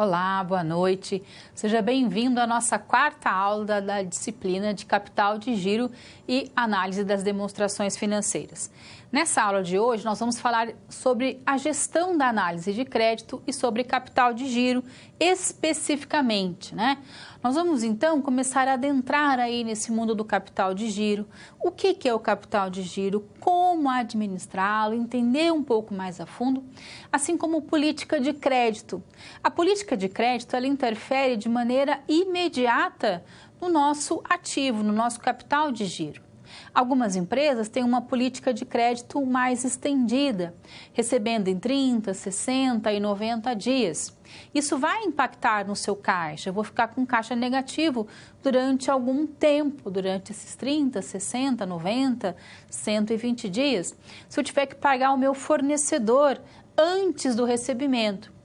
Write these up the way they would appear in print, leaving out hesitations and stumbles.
Olá, boa noite. Seja bem-vindo à nossa quarta aula da disciplina de capital de giro e análise das demonstrações financeiras. Nessa aula de hoje, nós vamos falar sobre a gestão da análise de crédito e sobre capital de giro especificamente, né? Nós vamos então começar a adentrar aí nesse mundo do capital de giro. O que é o capital de giro? Como administrá-lo? Entender um pouco mais a fundo, assim como política de crédito. A política de crédito, ela interfere de maneira imediata no nosso ativo, no nosso capital de giro. Algumas empresas têm uma política de crédito mais estendida, recebendo em 30, 60 e 90 dias. Isso vai impactar no seu caixa. Eu vou ficar com caixa negativo durante algum tempo, durante esses 30, 60, 90, 120 dias, se eu tiver que pagar o meu fornecedor antes do recebimento.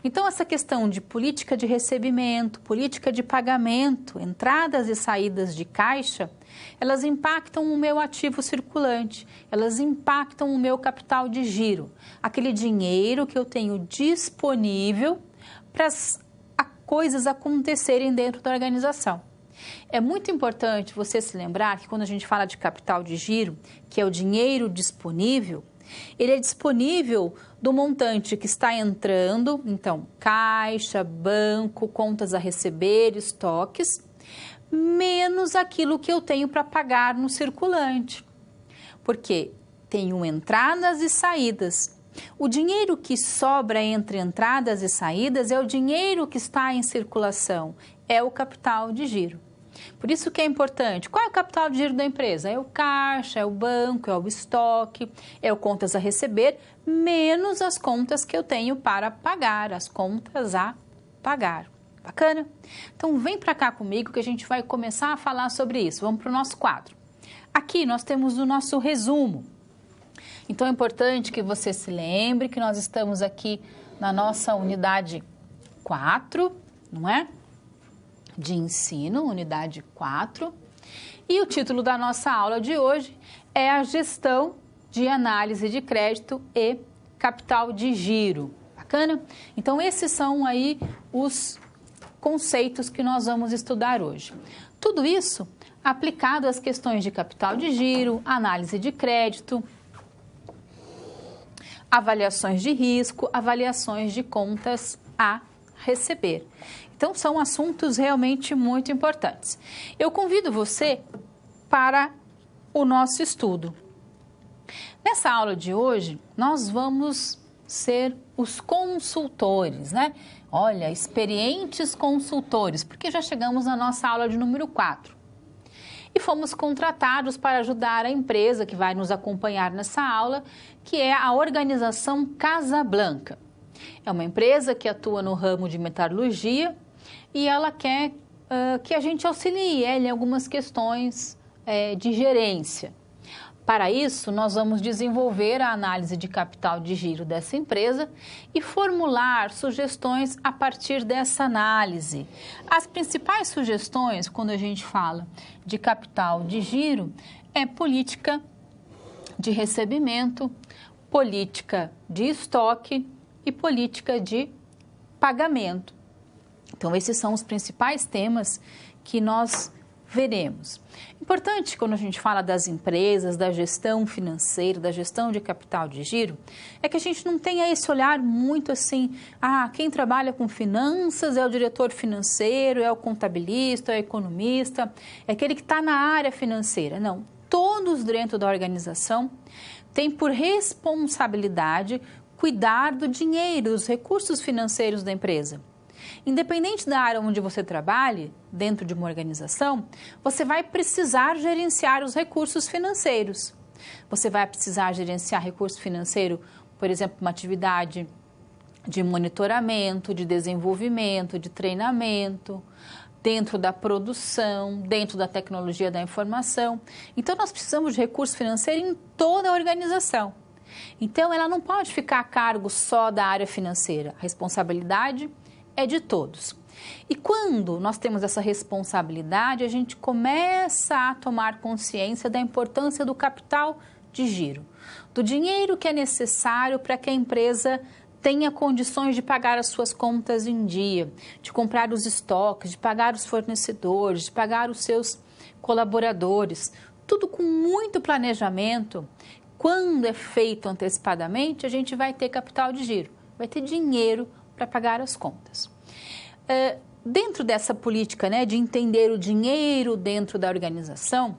Então, essa questão de política de recebimento, política de pagamento, entradas e saídas de caixa, elas impactam o meu ativo circulante, elas impactam o meu capital de giro, aquele dinheiro que eu tenho disponível para as coisas acontecerem dentro da organização. É muito importante você se lembrar que quando a gente fala de capital de giro, que é o dinheiro disponível, ele é disponível do montante que está entrando, então, caixa, banco, contas a receber, estoques, menos aquilo que eu tenho para pagar no circulante. Porque tenho entradas e saídas. O dinheiro que sobra entre entradas e saídas é o dinheiro que está em circulação, é o capital de giro. Por isso que é importante. Qual é o capital de giro da empresa? É o caixa, é o banco, é o estoque, é o contas a receber, menos as contas que eu tenho para pagar, as contas a pagar. Bacana? Então vem para cá comigo que a gente vai começar a falar sobre isso. Vamos para o nosso quadro. Aqui nós temos o nosso resumo. Então é importante que você se lembre que nós estamos aqui na nossa unidade 4, não é? De ensino, unidade 4. E o título da nossa aula de hoje é a gestão de análise de crédito e capital de giro. Bacana? Então esses são aí os conceitos que nós vamos estudar hoje. Tudo isso aplicado às questões de capital de giro, análise de crédito, avaliações de risco, avaliações de contas a receber. Então, são assuntos realmente muito importantes. Eu convido você para o nosso estudo. Nessa aula de hoje, nós vamos ser os consultores, né? Olha, experientes consultores, porque já chegamos na nossa aula de número 4. E fomos contratados para ajudar a empresa que vai nos acompanhar nessa aula, que é a organização Casablanca. É uma empresa que atua no ramo de metalurgia e ela quer que a gente auxilie ela em algumas questões de gerência. Para isso, nós vamos desenvolver a análise de capital de giro dessa empresa e formular sugestões a partir dessa análise. As principais sugestões, quando a gente fala de capital de giro, é política de recebimento, política de estoque e política de pagamento. Então, esses são os principais temas que nós veremos. Importante, quando a gente fala das empresas, da gestão financeira, da gestão de capital de giro, é que a gente não tenha esse olhar muito assim, quem trabalha com finanças é o diretor financeiro, é o contabilista, é o economista, é aquele que está na área financeira. Não, todos dentro da organização têm por responsabilidade cuidar do dinheiro, dos recursos financeiros da empresa. Independente da área onde você trabalhe, dentro de uma organização, você vai precisar gerenciar os recursos financeiros. Você vai precisar gerenciar recurso financeiro, por exemplo, uma atividade de monitoramento, de desenvolvimento, de treinamento, dentro da produção, dentro da tecnologia da informação. Então, nós precisamos de recurso financeiro em toda a organização. Então, ela não pode ficar a cargo só da área financeira. A responsabilidade é de todos. E quando nós temos essa responsabilidade, a gente começa a tomar consciência da importância do capital de giro, do dinheiro que é necessário para que a empresa tenha condições de pagar as suas contas em dia, de comprar os estoques, de pagar os fornecedores, de pagar os seus colaboradores, tudo com muito planejamento. Quando é feito antecipadamente, a gente vai ter capital de giro, vai ter dinheiro para pagar as contas. Dentro dessa política, né, de entender o dinheiro dentro da organização,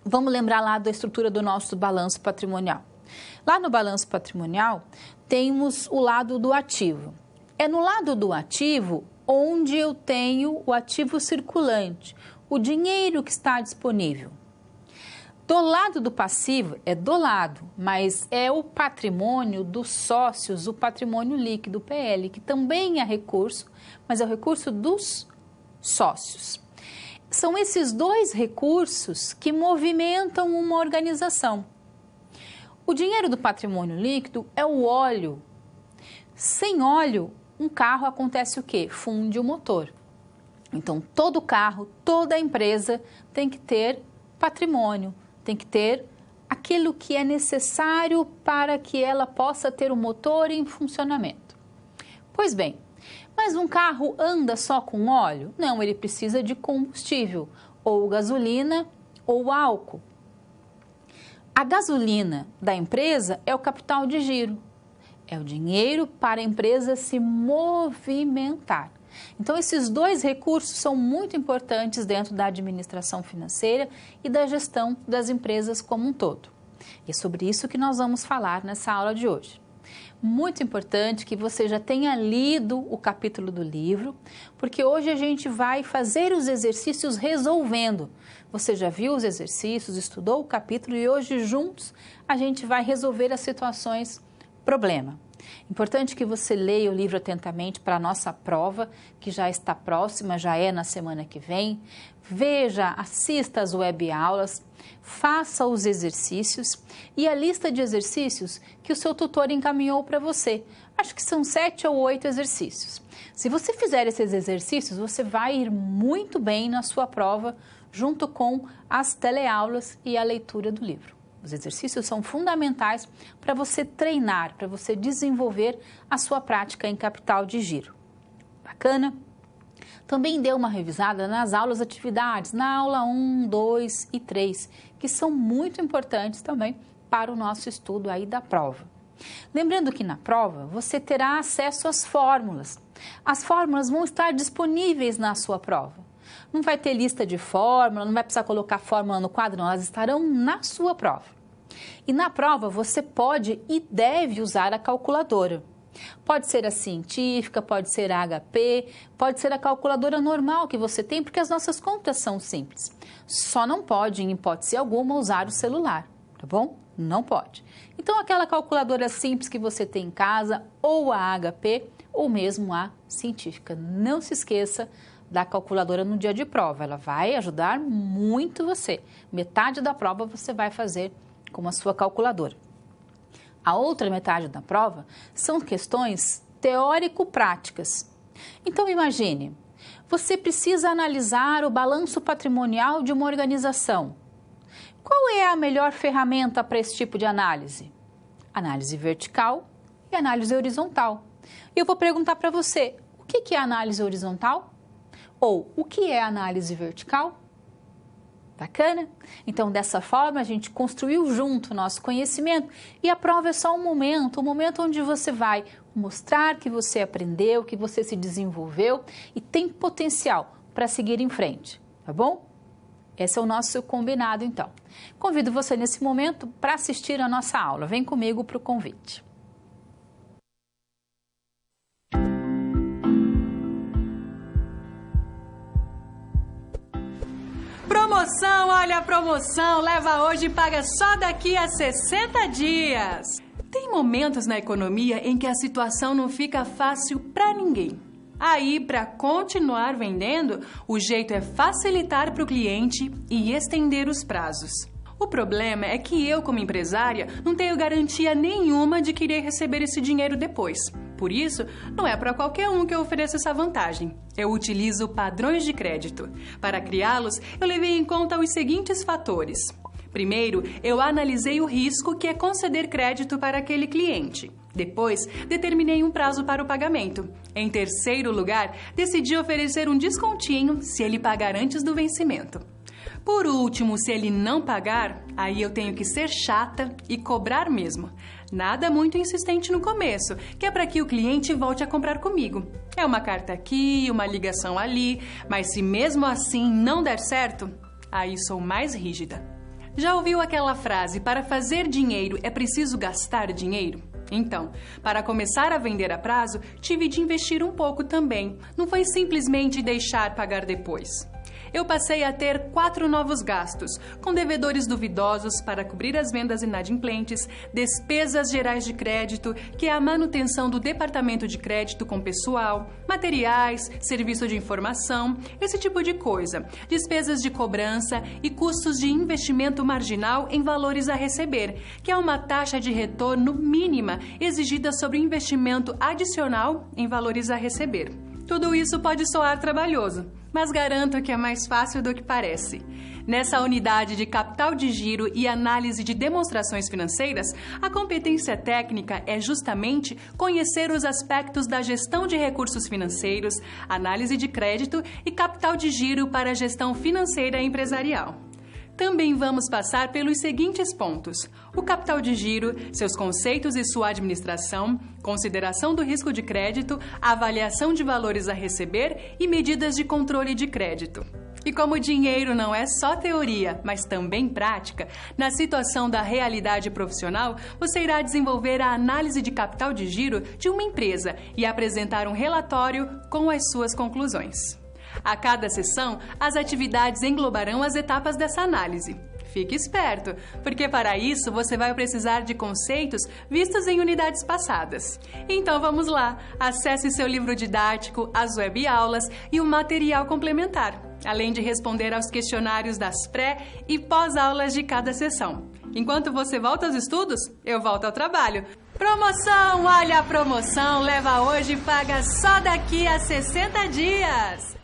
vamos lembrar lá da estrutura do nosso balanço patrimonial. Lá no balanço patrimonial, temos o lado do ativo. É no lado do ativo onde eu tenho o ativo circulante, o dinheiro que está disponível. Do lado do passivo, é do lado, mas é o patrimônio dos sócios, o patrimônio líquido, o PL, que também é recurso, mas é o recurso dos sócios. São esses dois recursos que movimentam uma organização. O dinheiro do patrimônio líquido é o óleo. Sem óleo, um carro acontece o quê? Funde o motor. Então, todo carro, toda empresa tem que ter patrimônio, tem que ter aquilo que é necessário para que ela possa ter o motor em funcionamento. Pois bem, mas um carro anda só com óleo? Não, ele precisa de combustível, ou gasolina ou álcool. A gasolina da empresa é o capital de giro, é o dinheiro para a empresa se movimentar. Então, esses dois recursos são muito importantes dentro da administração financeira e da gestão das empresas como um todo. E é sobre isso que nós vamos falar nessa aula de hoje. Muito importante que você já tenha lido o capítulo do livro, porque hoje a gente vai fazer os exercícios resolvendo. Você já viu os exercícios, estudou o capítulo e hoje juntos a gente vai resolver as situações problema. Importante que você leia o livro atentamente para a nossa prova, que já está próxima, já é na semana que vem. Veja, assista às webaulas, faça os exercícios e a lista de exercícios que o seu tutor encaminhou para você. Acho que são 7 ou 8 exercícios. Se você fizer esses exercícios, você vai ir muito bem na sua prova, junto com as teleaulas e a leitura do livro. Os exercícios são fundamentais para você treinar, para você desenvolver a sua prática em capital de giro. Bacana? Também dê uma revisada nas aulas atividades, na aula 1, 2 e 3, que são muito importantes também para o nosso estudo aí da prova. Lembrando que na prova você terá acesso às fórmulas. As fórmulas vão estar disponíveis na sua prova. Não vai ter lista de fórmula, não vai precisar colocar fórmula no quadro, não, elas estarão na sua prova. E na prova você pode e deve usar a calculadora. Pode ser a científica, pode ser a HP, pode ser a calculadora normal que você tem, porque as nossas contas são simples. Só não pode, em hipótese alguma, usar o celular, tá bom? Não pode. Então, aquela calculadora simples que você tem em casa, ou a HP, ou mesmo a científica. Não se esqueça da calculadora no dia de prova, ela vai ajudar muito você. Metade da prova você vai fazer com a sua calculadora. A outra metade da prova são questões teórico-práticas. Então, imagine, você precisa analisar o balanço patrimonial de uma organização. Qual é a melhor ferramenta para esse tipo de análise? Análise vertical e análise horizontal. Eu vou perguntar para você, o que é análise horizontal? Ou o que é análise vertical? Bacana? Então, dessa forma, a gente construiu junto o nosso conhecimento e a prova é só um momento onde você vai mostrar que você aprendeu, que você se desenvolveu e tem potencial para seguir em frente, tá bom? Esse é o nosso combinado, então. Convido você nesse momento para assistir a nossa aula. Vem comigo para o convite. Promoção, olha a promoção, leva hoje e paga só daqui a 60 dias. Tem momentos na economia em que a situação não fica fácil para ninguém. Aí, para continuar vendendo, o jeito é facilitar para o cliente e estender os prazos. O problema é que eu, como empresária, não tenho garantia nenhuma de que irei receber esse dinheiro depois. Por isso, não é para qualquer um que eu ofereço essa vantagem. Eu utilizo padrões de crédito. Para criá-los, eu levei em conta os seguintes fatores. Primeiro, eu analisei o risco que é conceder crédito para aquele cliente. Depois, determinei um prazo para o pagamento. Em terceiro lugar, decidi oferecer um descontinho se ele pagar antes do vencimento. Por último, se ele não pagar, aí eu tenho que ser chata e cobrar mesmo. Nada muito insistente no começo, que é para que o cliente volte a comprar comigo. É uma carta aqui, uma ligação ali, mas se mesmo assim não der certo, aí sou mais rígida. Já ouviu aquela frase, para fazer dinheiro é preciso gastar dinheiro? Então, para começar a vender a prazo, tive de investir um pouco também. Não foi simplesmente deixar pagar depois. Eu passei a ter 4 novos gastos, com devedores duvidosos para cobrir as vendas inadimplentes, despesas gerais de crédito, que é a manutenção do departamento de crédito com pessoal, materiais, serviço de informação, esse tipo de coisa, despesas de cobrança e custos de investimento marginal em valores a receber, que é uma taxa de retorno mínima exigida sobre o investimento adicional em valores a receber. Tudo isso pode soar trabalhoso, mas garanto que é mais fácil do que parece. Nessa unidade de capital de giro e análise de demonstrações financeiras, a competência técnica é justamente conhecer os aspectos da gestão de recursos financeiros, análise de crédito e capital de giro para a gestão financeira empresarial. Também vamos passar pelos seguintes pontos: o capital de giro, seus conceitos e sua administração, consideração do risco de crédito, avaliação de valores a receber e medidas de controle de crédito. E como o dinheiro não é só teoria, mas também prática, na situação da realidade profissional, você irá desenvolver a análise de capital de giro de uma empresa e apresentar um relatório com as suas conclusões. A cada sessão, as atividades englobarão as etapas dessa análise. Fique esperto, porque para isso você vai precisar de conceitos vistos em unidades passadas. Então vamos lá, acesse seu livro didático, as web-aulas e o material complementar, além de responder aos questionários das pré- e pós-aulas de cada sessão. Enquanto você volta aos estudos, eu volto ao trabalho. Promoção! Olha a promoção! Leva hoje e paga só daqui a 60 dias!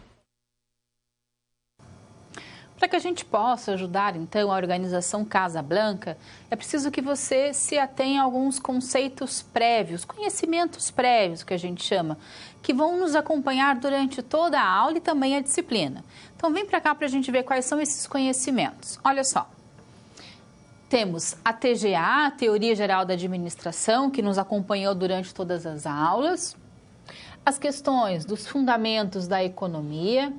Para que a gente possa ajudar, então, a organização Casa Blanca, é preciso que você se atenha a alguns conceitos prévios, conhecimentos prévios, que a gente chama, que vão nos acompanhar durante toda a aula e também a disciplina. Então, vem para cá para a gente ver quais são esses conhecimentos. Olha só. Temos a TGA, a Teoria Geral da Administração, que nos acompanhou durante todas as aulas. As questões dos fundamentos da economia,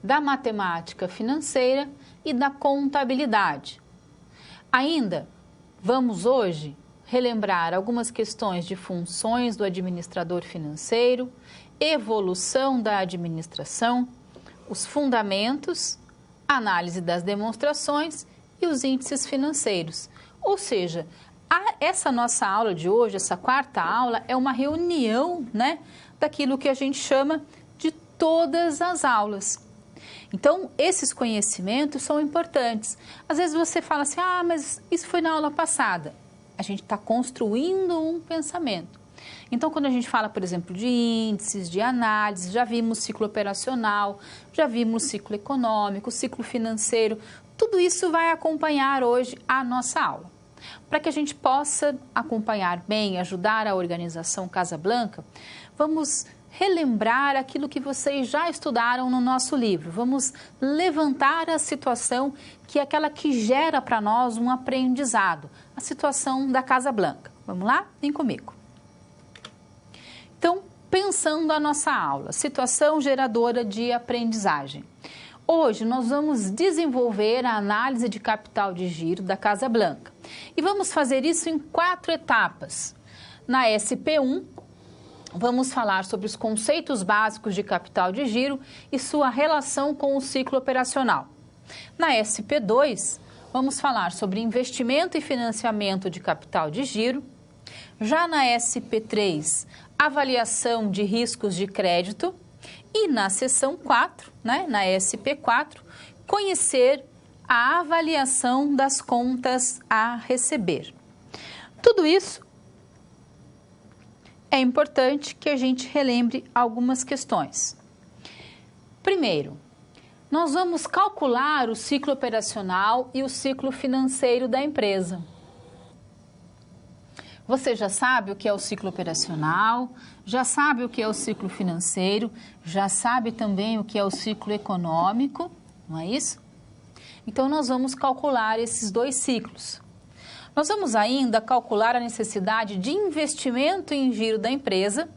da matemática financeira e da contabilidade. Ainda vamos hoje relembrar algumas questões de funções do administrador financeiro, evolução da administração, os fundamentos, análise das demonstrações e os índices financeiros. Ou seja, essa nossa aula de hoje, essa quarta aula, é uma reunião, daquilo que a gente chama de todas as aulas. Então, esses conhecimentos são importantes. Às vezes você fala assim, mas isso foi na aula passada. A gente está construindo um pensamento. Então, quando a gente fala, por exemplo, de índices, de análise, já vimos ciclo operacional, já vimos ciclo econômico, ciclo financeiro, tudo isso vai acompanhar hoje a nossa aula. Para que a gente possa acompanhar bem, ajudar a organização Casa Blanca, vamos relembrar aquilo que vocês já estudaram no nosso livro. Vamos levantar a situação que é aquela que gera para nós um aprendizado, a situação da Casa Blanca. Vamos lá? Vem comigo. Então, pensando a nossa aula, situação geradora de aprendizagem. Hoje nós vamos desenvolver a análise de capital de giro da Casa Blanca. E vamos fazer isso em 4 etapas. Na SP1, vamos falar sobre os conceitos básicos de capital de giro e sua relação com o ciclo operacional. Na SP2, vamos falar sobre investimento e financiamento de capital de giro. Já na SP3, avaliação de riscos de crédito. E na seção 4, na SP4, conhecer a avaliação das contas a receber. Tudo isso é importante que a gente relembre algumas questões. Primeiro, nós vamos calcular o ciclo operacional e o ciclo financeiro da empresa. Você já sabe o que é o ciclo operacional, já sabe o que é o ciclo financeiro, já sabe também o que é o ciclo econômico, não é isso? Então, nós vamos calcular esses dois ciclos. Nós vamos ainda calcular a necessidade de investimento em giro da empresa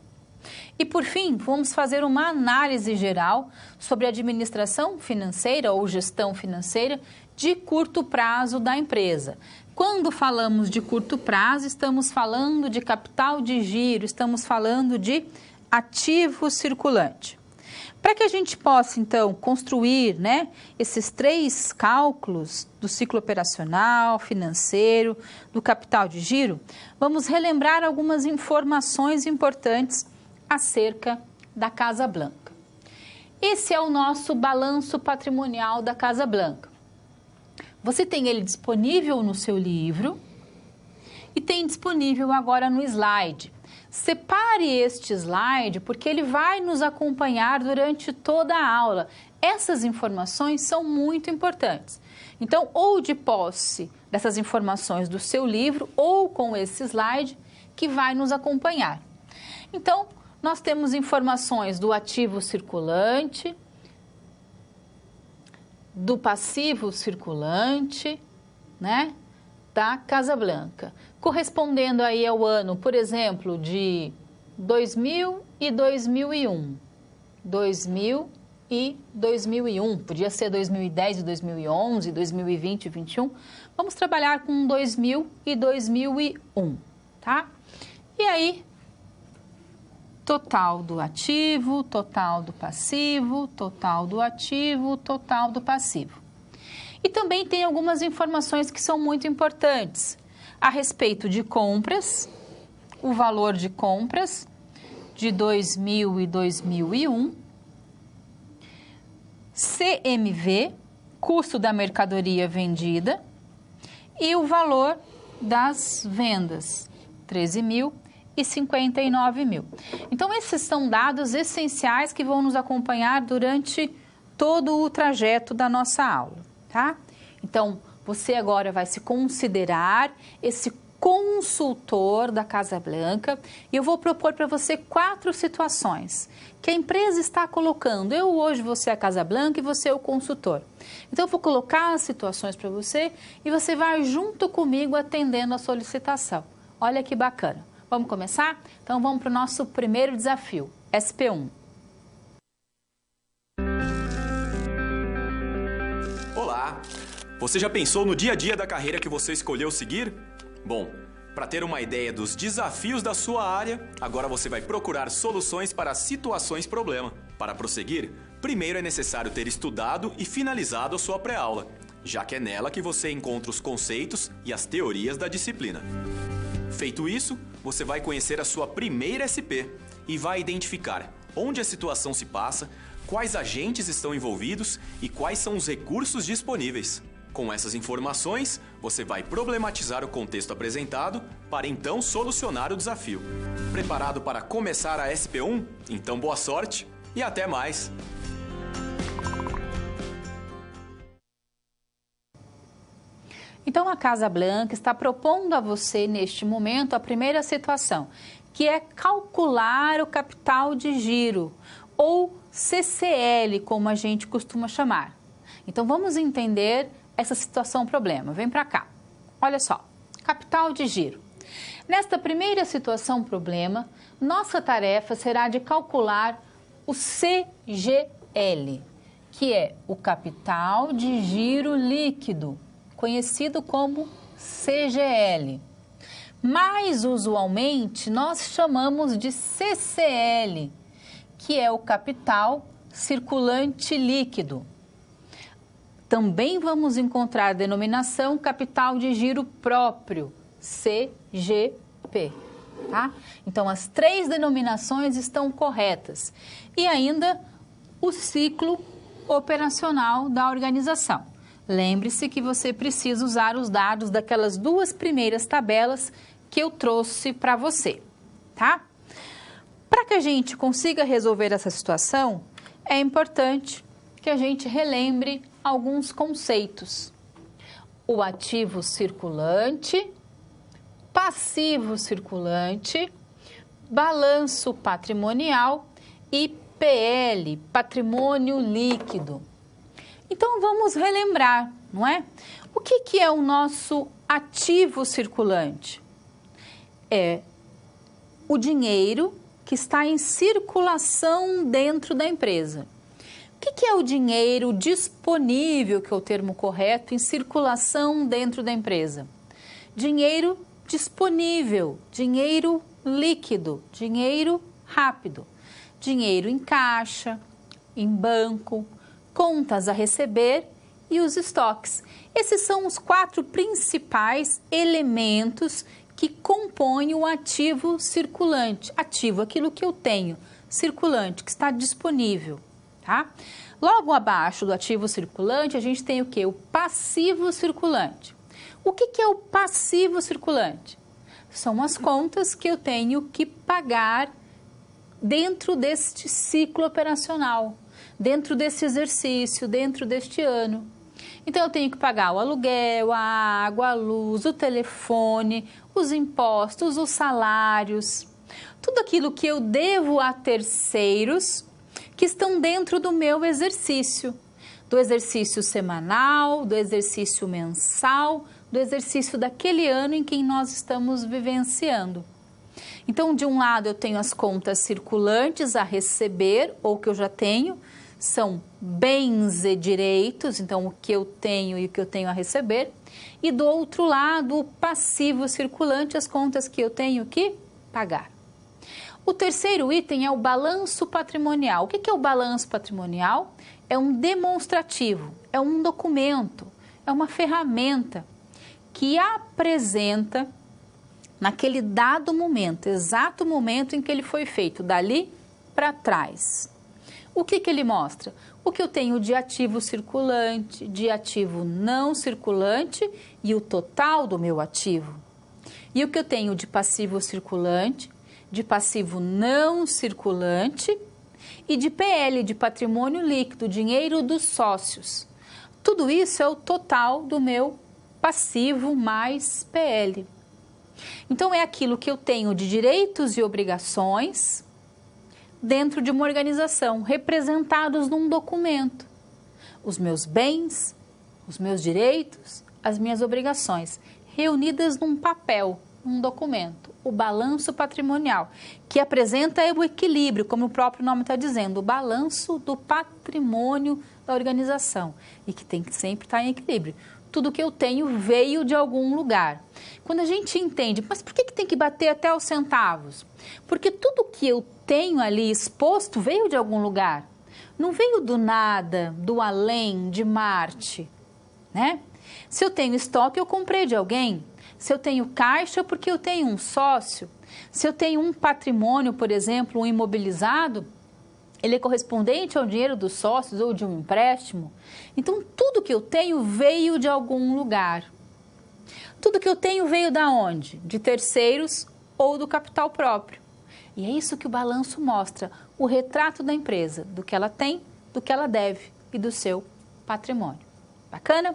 e, por fim, vamos fazer uma análise geral sobre a administração financeira ou gestão financeira de curto prazo da empresa. Quando falamos de curto prazo, estamos falando de capital de giro, estamos falando de ativo circulante. Para que a gente possa, então, construir, né, esses três cálculos do ciclo operacional, financeiro, do capital de giro, vamos relembrar algumas informações importantes acerca da Casa Blanca. Esse é o nosso balanço patrimonial da Casa Blanca. Você tem ele disponível no seu livro e tem disponível agora no slide. Separe este slide porque ele vai nos acompanhar durante toda a aula. Essas informações são muito importantes. Então, ou de posse dessas informações do seu livro ou com esse slide que vai nos acompanhar. Então, nós temos informações do ativo circulante, do passivo circulante, né, da Casa Blanca, correspondendo aí ao ano, por exemplo, de 2000 e 2001. 2000 e 2001, podia ser 2010 e 2011, 2020 e 2021. Vamos trabalhar com 2000 e 2001, tá? E aí, total do ativo, total do passivo, total do ativo, total do passivo. E também tem algumas informações que são muito importantes a respeito de compras, o valor de compras de 2000 e 2001, CMV, custo da mercadoria vendida, e o valor das vendas, 13 mil e 59 mil. Então, esses são dados essenciais que vão nos acompanhar durante todo o trajeto da nossa aula, tá? Então, você agora vai se considerar esse consultor da Casa Blanca e eu vou propor para você 4 situações que a empresa está colocando. Eu hoje vou ser a Casa Blanca e você é o consultor. Então, eu vou colocar as situações para você e você vai junto comigo atendendo a solicitação. Olha que bacana. Vamos começar? Então, vamos para o nosso primeiro desafio, SP1. Olá! Você já pensou no dia a dia da carreira que você escolheu seguir? Bom, para ter uma ideia dos desafios da sua área, agora você vai procurar soluções para situações problema. Para prosseguir, primeiro é necessário ter estudado e finalizado a sua pré-aula, já que é nela que você encontra os conceitos e as teorias da disciplina. Feito isso, você vai conhecer a sua primeira SP e vai identificar onde a situação se passa, quais agentes estão envolvidos e quais são os recursos disponíveis. Com essas informações, você vai problematizar o contexto apresentado para então solucionar o desafio. Preparado para começar a SP1? Então boa sorte e até mais! Então, a Casa Blanca está propondo a você, neste momento, a primeira situação, que é calcular o capital de giro, ou CCL, como a gente costuma chamar. Então, vamos entender essa situação problema. Vem para cá. Olha só, capital de giro. Nesta primeira situação problema, nossa tarefa será de calcular o CGL, que é o capital de giro líquido, conhecido como CGL. Mais usualmente, nós chamamos de CCL, que é o capital circulante líquido. Também vamos encontrar a denominação capital de giro próprio, CGP. Tá? Então, as 3 denominações estão corretas. E ainda o ciclo operacional da organização. Lembre-se que você precisa usar os dados daquelas 2 primeiras tabelas que eu trouxe para você, tá? Para que a gente consiga resolver essa situação, é importante que a gente relembre alguns conceitos. O ativo circulante, passivo circulante, balanço patrimonial e PL, patrimônio líquido. Então, vamos relembrar, não é? O que é o nosso ativo circulante? É o dinheiro que está em circulação dentro da empresa. O que é o dinheiro disponível, que é o termo correto, em circulação dentro da empresa? Dinheiro disponível, dinheiro líquido, dinheiro rápido, dinheiro em caixa, em banco, contas a receber e os estoques. Esses são os 4 principais elementos que compõem o ativo circulante. Ativo, aquilo que eu tenho, circulante, que está disponível, tá? Logo abaixo do ativo circulante, a gente tem o quê? O passivo circulante. O que é o passivo circulante? São as contas que eu tenho que pagar dentro deste ciclo operacional, dentro desse exercício, dentro deste ano. Então, eu tenho que pagar o aluguel, a água, a luz, o telefone, os impostos, os salários, tudo aquilo que eu devo a terceiros que estão dentro do meu exercício, do exercício semanal, do exercício mensal, do exercício daquele ano em que nós estamos vivenciando. Então, de um lado, eu tenho as contas circulantes a receber, ou que eu já tenho, são bens e direitos, então o que eu tenho e o que eu tenho a receber. E do outro lado, o passivo circulante, as contas que eu tenho que pagar. O terceiro item é o balanço patrimonial. O que é o balanço patrimonial? É um demonstrativo, é um documento, é uma ferramenta que apresenta naquele dado momento, exato momento em que ele foi feito, dali para trás. O que ele mostra? O que eu tenho de ativo circulante, de ativo não circulante e o total do meu ativo. E o que eu tenho de passivo circulante, de passivo não circulante e de PL, de patrimônio líquido, dinheiro dos sócios. Tudo isso é o total do meu passivo mais PL. Então, é aquilo que eu tenho de direitos e obrigações dentro de uma organização, representados num documento. Os meus bens, os meus direitos, as minhas obrigações, reunidas num papel, num documento, o balanço patrimonial, que apresenta o equilíbrio, como o próprio nome está dizendo, o balanço do patrimônio da organização, e que tem que sempre estar em equilíbrio. Tudo que eu tenho veio de algum lugar. Quando a gente entende, mas por que tem que bater até os centavos? Porque tudo que eu tenho ali exposto veio de algum lugar. Não veio do nada, do além, de Marte, né? Se eu tenho estoque, eu comprei de alguém. Se eu tenho caixa, porque eu tenho um sócio. Se eu tenho um patrimônio, por exemplo, um imobilizado, ele é correspondente ao dinheiro dos sócios ou de um empréstimo. Então, tudo que eu tenho veio de algum lugar. Tudo que eu tenho veio da onde? De terceiros ou do capital próprio. E é isso que o balanço mostra, o retrato da empresa, do que ela tem, do que ela deve e do seu patrimônio. Bacana?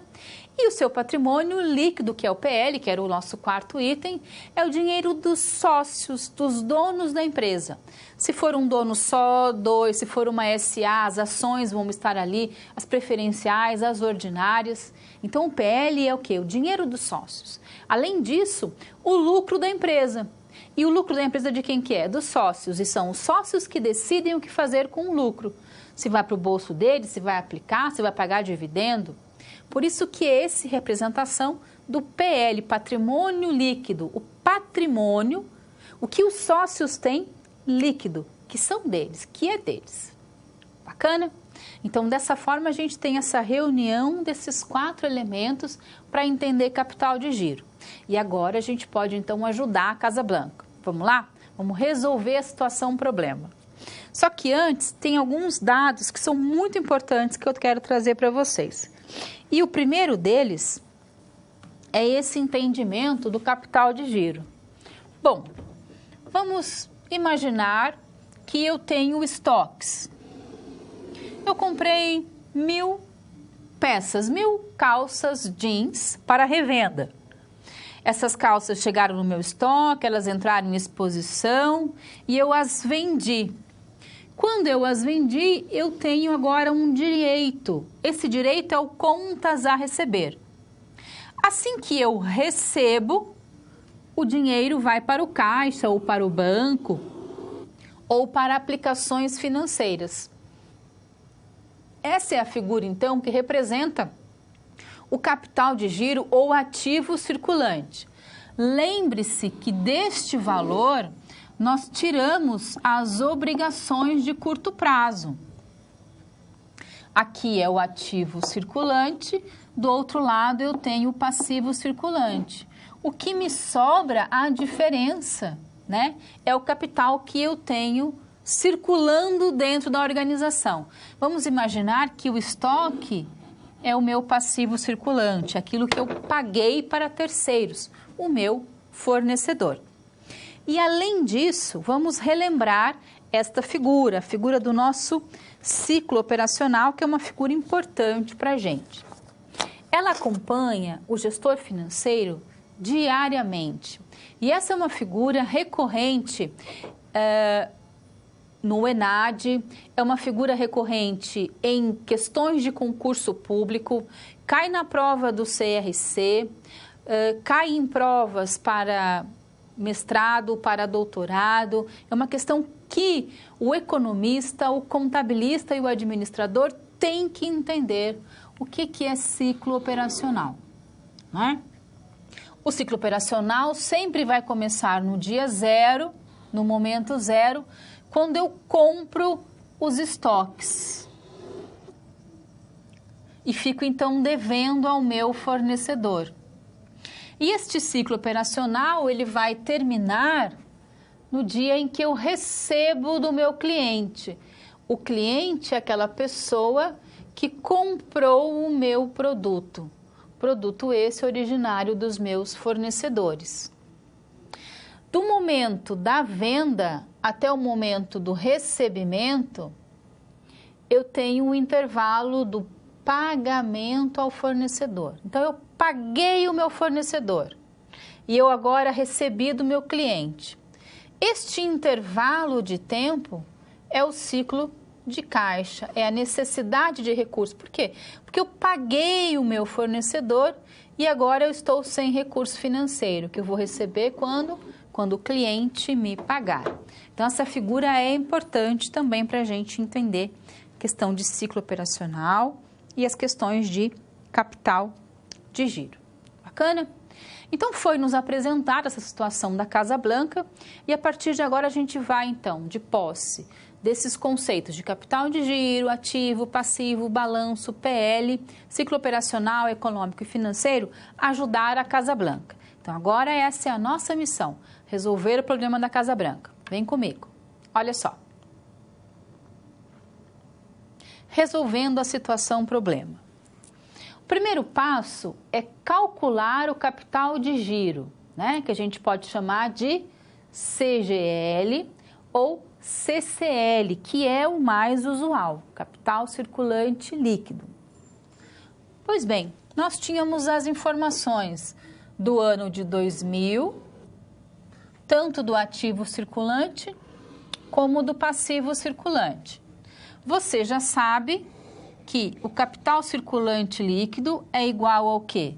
E o seu patrimônio líquido, que é o PL, que era o nosso 4º item, é o dinheiro dos sócios, dos donos da empresa. Se for um dono só, 2, se for uma SA, as ações vão estar ali, as preferenciais, as ordinárias. Então, o PL é o quê? O dinheiro dos sócios. Além disso, o lucro da empresa. E o lucro da empresa de quem que é? Dos sócios. E são os sócios que decidem o que fazer com o lucro. Se vai para o bolso deles, se vai aplicar, se vai pagar dividendo. Por isso que essa representação do PL, patrimônio líquido, o patrimônio, o que os sócios têm líquido, que são deles, que é deles. Bacana? Então, dessa forma, a gente tem essa reunião desses 4 elementos para entender capital de giro. E agora a gente pode, então, ajudar a Casa Blanca. Vamos lá? Vamos resolver a situação, problema. Só que antes, tem alguns dados que são muito importantes que eu quero trazer para vocês. E o primeiro deles é esse entendimento do capital de giro. Bom, vamos imaginar que eu tenho estoques. Eu comprei 1000 peças, 1000 calças jeans para revenda. Essas calças chegaram no meu estoque, elas entraram em exposição e eu as vendi. Quando eu as vendi, eu tenho agora um direito. Esse direito é o contas a receber. Assim que eu recebo, o dinheiro vai para o caixa ou para o banco ou para aplicações financeiras. Essa é a figura, então, que representa o capital de giro ou ativo circulante. Lembre-se que deste valor nós tiramos as obrigações de curto prazo. Aqui é o ativo circulante, do outro lado eu tenho o passivo circulante. O que me sobra, a diferença, né, é o capital que eu tenho circulando dentro da organização. Vamos imaginar que o estoque é o meu passivo circulante, aquilo que eu paguei para terceiros, o meu fornecedor. E além disso, vamos relembrar esta figura, a figura do nosso ciclo operacional, que é uma figura importante para a gente. Ela acompanha o gestor financeiro diariamente. E essa é uma figura recorrente no ENAD, é uma figura recorrente em questões de concurso público, cai na prova do CRC, cai em provas para mestrado, para doutorado. É uma questão que o economista, o contabilista e o administrador têm que entender o que é ciclo operacional, né? O ciclo operacional sempre vai começar no dia zero, no momento zero, quando eu compro os estoques e fico então devendo ao meu fornecedor. E este ciclo operacional ele vai terminar no dia em que eu recebo do meu cliente. O cliente é aquela pessoa que comprou o meu produto. Produto esse originário dos meus fornecedores. Do momento da venda até o momento do recebimento, eu tenho um intervalo do pagamento ao fornecedor. Então, eu paguei o meu fornecedor e eu agora recebi do meu cliente. Este intervalo de tempo é o ciclo de caixa, é a necessidade de recurso. Por quê? Porque eu paguei o meu fornecedor e agora eu estou sem recurso financeiro, que eu vou receber quando o cliente me pagar. Então, essa figura é importante também para a gente entender a questão de ciclo operacional e as questões de capital de giro. Bacana? Então, foi nos apresentar essa situação da Casa Blanca e a partir de agora a gente vai, então, de posse desses conceitos de capital de giro, ativo, passivo, balanço, PL, ciclo operacional, econômico e financeiro, ajudar a Casa Blanca. Então, agora essa é a nossa missão, resolver o problema da Casa Branca. Vem comigo. Olha só. Resolvendo a situação problema. O primeiro passo é calcular o capital de giro, né? Que a gente pode chamar de CGL ou CCL, que é o mais usual, capital circulante líquido. Pois bem, nós tínhamos as informações do ano de 2000, tanto do ativo circulante como do passivo circulante. Você já sabe que o capital circulante líquido é igual ao quê?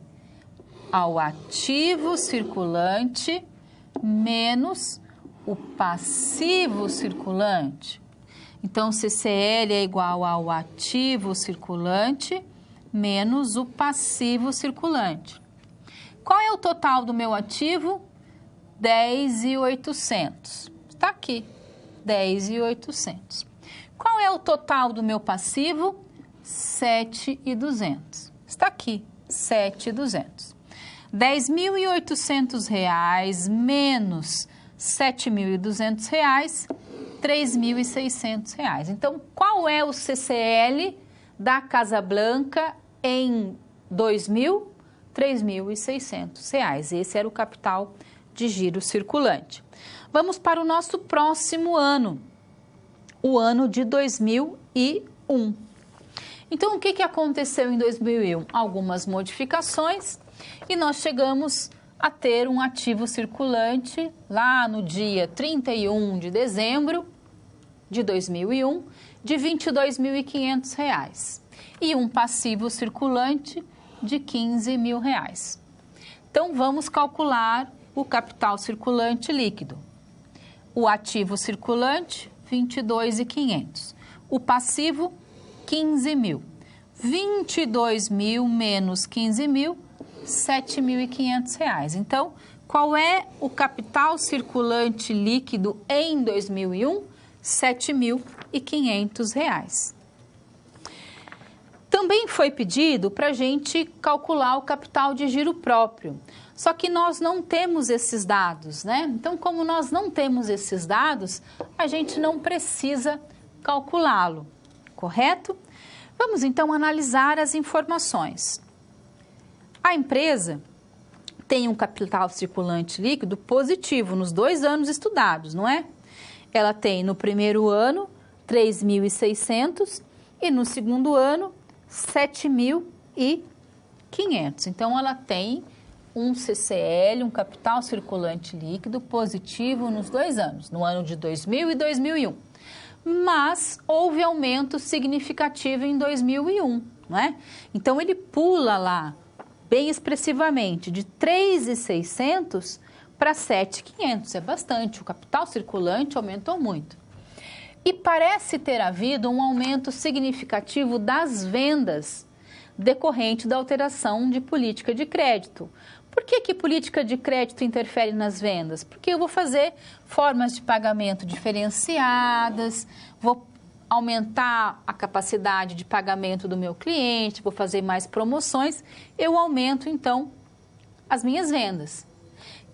Ao ativo circulante menos o passivo circulante. Então, CCL é igual ao ativo circulante menos o passivo circulante. Qual é o total do meu ativo? 10.800. Está aqui, 10.800. Qual é o total do meu passivo? 7.200. Está aqui, 7.200. R$10.800 menos R$7.200, R$3.600. Então, qual é o CCL da Casa Blanca em 2000? R$3.600. Esse era o capital de giro circulante. Vamos para o nosso próximo ano, o ano de 2001. Então, o que aconteceu em 2001? Algumas modificações e nós chegamos a ter um ativo circulante lá no dia 31 de dezembro de 2001 de R$ 22.500 e um passivo circulante de R$ 15.000. Então, vamos calcular o capital circulante líquido. O ativo circulante, R$ 22.500. O passivo, R$ 15.000. 22.000 menos 15.000, R$ 7.500. Então, qual é o capital circulante líquido em 2001? R$ 7.500. Também foi pedido para a gente calcular o capital de giro próprio, só que nós não temos esses dados, né? Então, como nós não temos esses dados, a gente não precisa calculá-lo, correto? Vamos então analisar as informações. A empresa tem um capital circulante líquido positivo nos 2 anos estudados, não é? Ela tem no primeiro ano 3.600 e no segundo ano 7.500. Então, ela tem um CCL, um capital circulante líquido positivo nos 2 anos, no ano de 2000 e 2001. Mas houve aumento significativo em 2001, não é? Então, ele pula lá, bem expressivamente, de 3.600 para 7.500. É bastante, o capital circulante aumentou muito. E parece ter havido um aumento significativo das vendas decorrente da alteração de política de crédito. Por que política de crédito interfere nas vendas? Porque eu vou fazer formas de pagamento diferenciadas, vou aumentar a capacidade de pagamento do meu cliente, vou fazer mais promoções, eu aumento então as minhas vendas,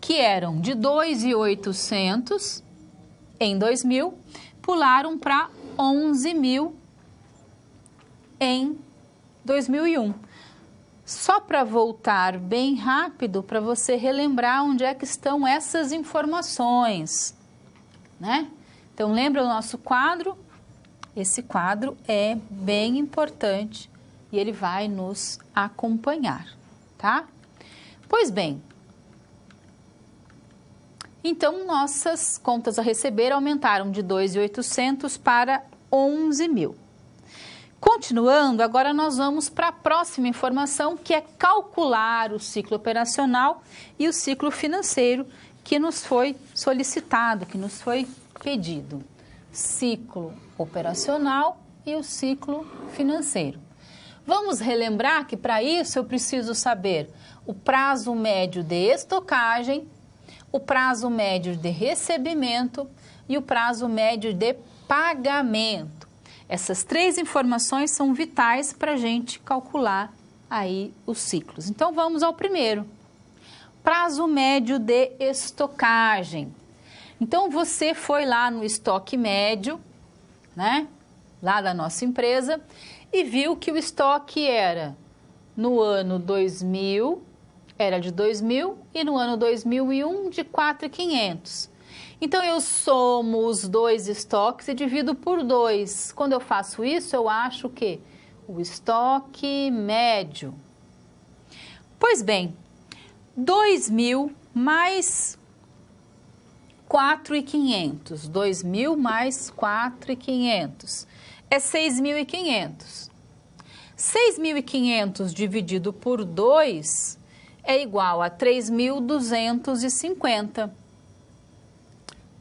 que eram de 2.800 em 2000, pularam para 11.000 em 2001. Só para voltar bem rápido, para você relembrar onde é que estão essas informações, né? Então, lembra o nosso quadro? Esse quadro é bem importante e ele vai nos acompanhar, tá? Pois bem, então, nossas contas a receber aumentaram de 2.800 para 11.000. Continuando, agora nós vamos para a próxima informação, que é calcular o ciclo operacional e o ciclo financeiro que nos foi solicitado, que nos foi pedido. Ciclo operacional e o ciclo financeiro. Vamos relembrar que para isso eu preciso saber o prazo médio de estocagem, o prazo médio de recebimento e o prazo médio de pagamento. Essas 3 informações são vitais para a gente calcular aí os ciclos. Então, vamos ao primeiro. Prazo médio de estocagem. Então, você foi lá no estoque médio, né? Lá da nossa empresa, e viu que o estoque era no ano 2000, era de 2.000 e no ano 2001 de 4.500. Então, eu somo os 2 estoques e divido por 2. Quando eu faço isso, eu acho que o estoque médio. Pois bem, 2.000 mais 4.500. 2.000 mais 4.500 é 6.500. 6.500 dividido por 2 é igual a 3.250.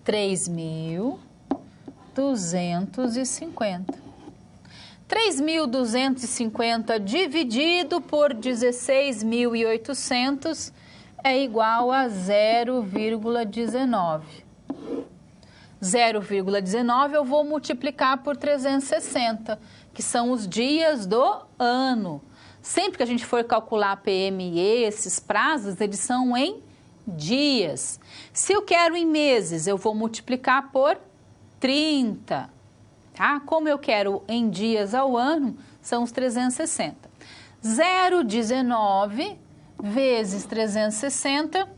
3.250. 3.250 dividido por 16.800 é igual a 0,19. 0,19 eu vou multiplicar por 360, que são os dias do ano. Sempre que a gente for calcular PME, esses prazos, eles são em dias. Se eu quero em meses, eu vou multiplicar por 30, tá? Como eu quero em dias ao ano, são os 360. 0,19 vezes 360,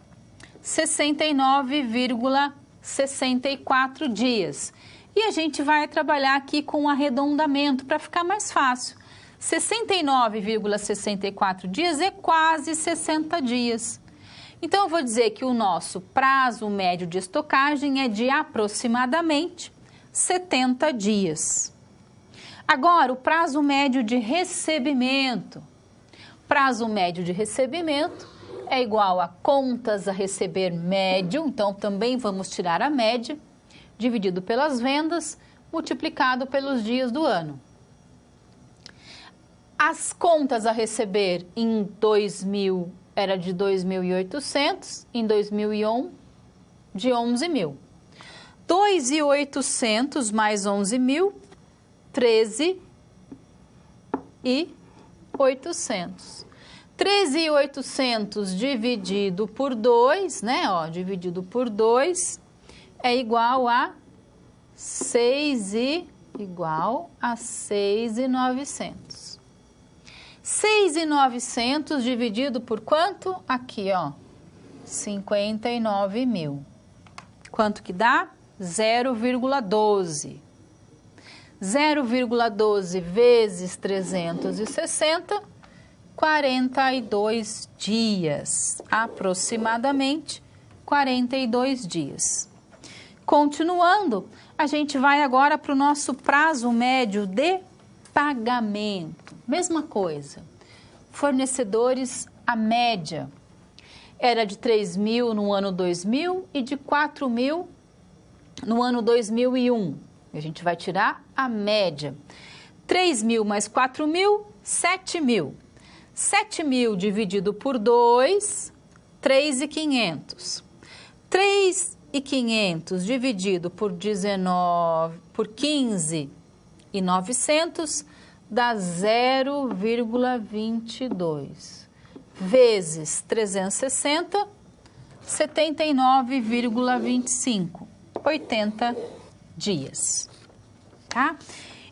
69,64 dias. E a gente vai trabalhar aqui com um arredondamento para ficar mais fácil. 69,64 dias é quase 60 dias. Então, eu vou dizer que o nosso prazo médio de estocagem é de aproximadamente 70 dias. Agora, o prazo médio de recebimento. Prazo médio de recebimento é igual a contas a receber médio, então também vamos tirar a média, dividido pelas vendas, multiplicado pelos dias do ano. As contas a receber em 2000 era de 2.800, em 2001 de 11.000. 2.800 mais 11.000, 13.800. 13.800 dividido por 2, né? Ó, dividido por 2 é igual a 6.900. 6.900 dividido por quanto? Aqui, ó, 59.000. Quanto que dá? 0,12. 0,12 vezes 360, 42 dias. Aproximadamente 42 dias. Continuando, a gente vai agora para o nosso prazo médio de pagamento. Mesma coisa, fornecedores, a média era de 3.000 no ano 2000 e de 4.000 no ano 2001. A gente vai tirar a média. 3.000 mais 4.000, 7.000. 7.000 dividido por 2, 3.500. 3.500 dividido por 15.900 dá 0,22 vezes 360, 79,25, 80 dias, tá?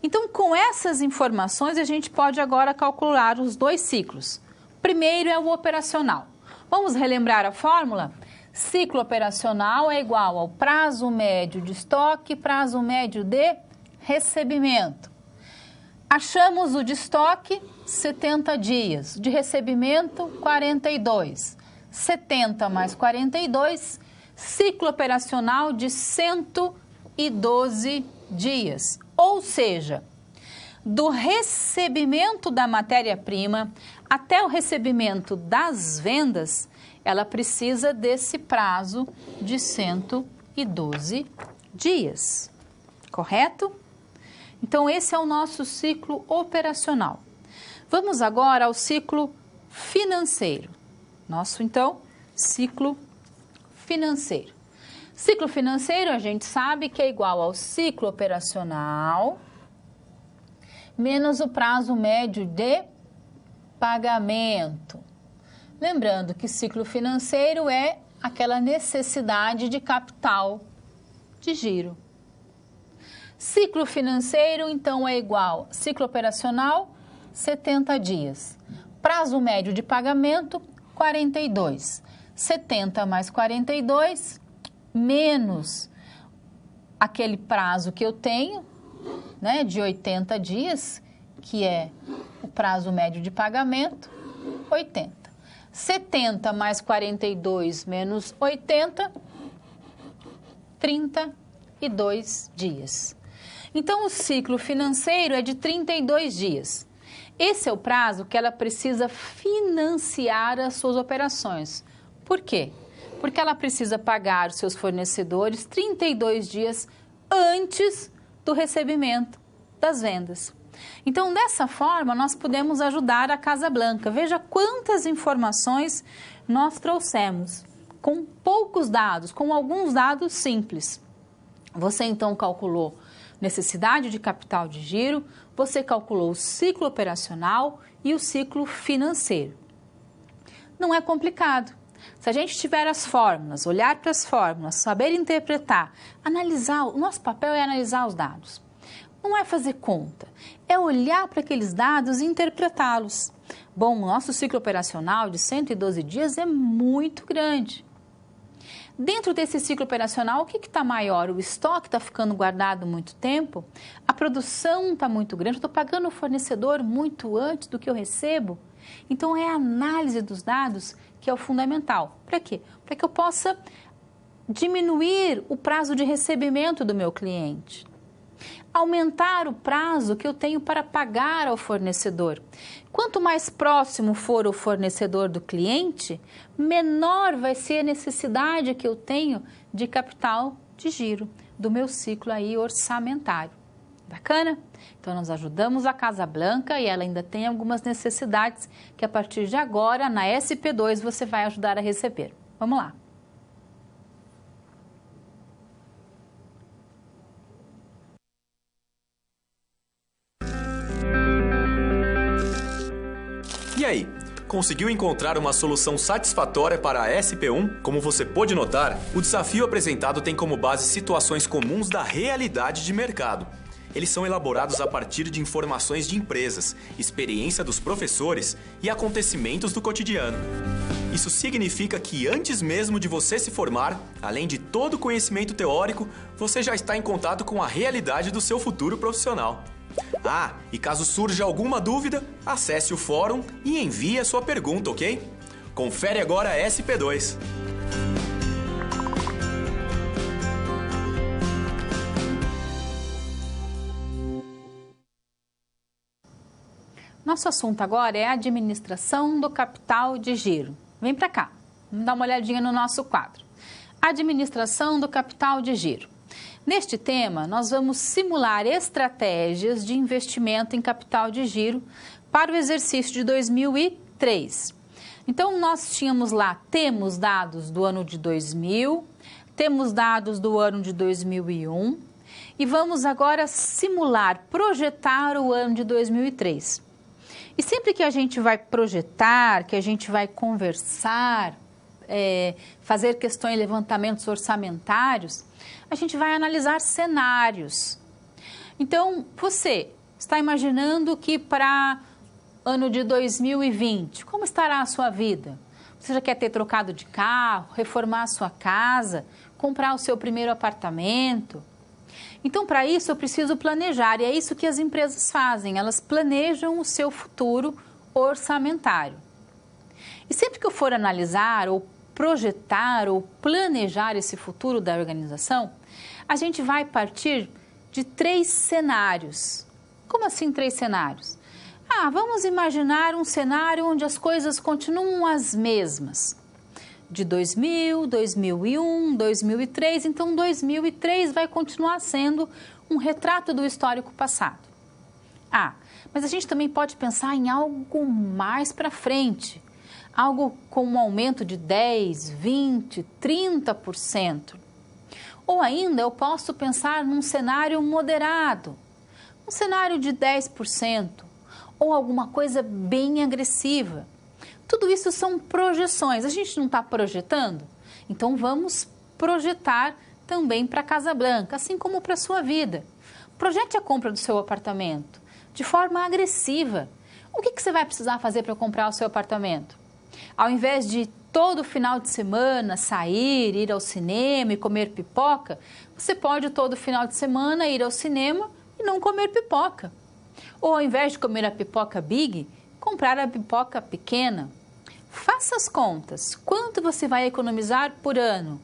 Então, com essas informações, a gente pode agora calcular os dois ciclos. Primeiro é o operacional. Vamos relembrar a fórmula? Ciclo operacional é igual ao prazo médio de estoque, prazo médio de recebimento. Achamos o de estoque, 70 dias. De recebimento, 42. 70 mais 42, ciclo operacional de 112 dias. Ou seja, do recebimento da matéria-prima até o recebimento das vendas, ela precisa desse prazo de 112 dias. Correto? Então, esse é o nosso ciclo operacional. Vamos agora ao ciclo financeiro. Nosso, então, ciclo financeiro. Ciclo financeiro, a gente sabe que é igual ao ciclo operacional menos o prazo médio de pagamento. Lembrando que ciclo financeiro é aquela necessidade de capital de giro. Ciclo financeiro, então, é igual ciclo operacional, 70 dias. Prazo médio de pagamento, 42. 70 mais 42, menos aquele prazo que eu tenho, né, de 80 dias, que é o prazo médio de pagamento, 80. 70 mais 42 menos 80, 32 dias. Então, o ciclo financeiro é de 32 dias. Esse é o prazo que ela precisa financiar as suas operações. Por quê? Porque ela precisa pagar os seus fornecedores 32 dias antes do recebimento das vendas. Então, dessa forma, nós podemos ajudar a Casa Blanca. Veja quantas informações nós trouxemos, com poucos dados, com alguns dados simples. Você, então, calculou necessidade de capital de giro, você calculou o ciclo operacional e o ciclo financeiro. Não é complicado. Se a gente tiver as fórmulas, olhar para as fórmulas, saber interpretar, analisar, o nosso papel é analisar os dados. Não é fazer conta, é olhar para aqueles dados e interpretá-los. Bom, o nosso ciclo operacional de 112 dias é muito grande. Dentro desse ciclo operacional, o que está maior? O estoque está ficando guardado muito tempo? A produção está muito grande? Estou pagando o fornecedor muito antes do que eu recebo? Então, é a análise dos dados que é o fundamental. Para quê? Para que eu possa diminuir o prazo de recebimento do meu cliente, aumentar o prazo que eu tenho para pagar ao fornecedor. Quanto mais próximo for o fornecedor do cliente, menor vai ser a necessidade que eu tenho de capital de giro, do meu ciclo aí orçamentário. Bacana? Então, nós ajudamos a Casa Blanca e ela ainda tem algumas necessidades que a partir de agora, na SP2, você vai ajudar a receber. Vamos lá. E aí, conseguiu encontrar uma solução satisfatória para a SP1? Como você pôde notar, o desafio apresentado tem como base situações comuns da realidade de mercado. Eles são elaborados a partir de informações de empresas, experiência dos professores e acontecimentos do cotidiano. Isso significa que antes mesmo de você se formar, além de todo o conhecimento teórico, você já está em contato com a realidade do seu futuro profissional. Ah, e caso surja alguma dúvida, acesse o fórum e envie a sua pergunta, ok? Confere agora a SP2. Nosso assunto agora é a administração do capital de giro. Vem para cá, vamos dar uma olhadinha no nosso quadro. Administração do capital de giro. Neste tema, nós vamos simular estratégias de investimento em capital de giro para o exercício de 2003. Então, nós temos dados do ano de 2000, temos dados do ano de 2001 e vamos agora simular, projetar o ano de 2003. E sempre que a gente vai projetar, que a gente vai conversar, fazer questões, levantamentos orçamentários, a gente vai analisar cenários. Então, você está imaginando que para ano de 2020, como estará a sua vida? Você já quer ter trocado de carro, reformar a sua casa, comprar o seu primeiro apartamento? Então, para isso, eu preciso planejar, e é isso que as empresas fazem, elas planejam o seu futuro orçamentário. E sempre que eu for analisar, ou projetar, ou planejar esse futuro da organização, a gente vai partir de 3 cenários. Como assim 3 cenários? Vamos imaginar um cenário onde as coisas continuam as mesmas. De 2000, 2001, 2003, então 2003 vai continuar sendo um retrato do histórico passado. Mas a gente também pode pensar em algo mais para frente, algo com um aumento de 10, 20, 30%. Ou ainda eu posso pensar num cenário moderado, um cenário de 10%, ou alguma coisa bem agressiva. Tudo isso são projeções. A gente não está projetando? Então, vamos projetar também para a Casa Blanca, assim como para a sua vida. Projete a compra do seu apartamento de forma agressiva. O que você vai precisar fazer para comprar o seu apartamento? Ao invés de todo final de semana sair, ir ao cinema e comer pipoca, você pode todo final de semana ir ao cinema e não comer pipoca. Ou ao invés de comer a pipoca big, comprar a pipoca pequena. Faça as contas. Quanto você vai economizar por ano?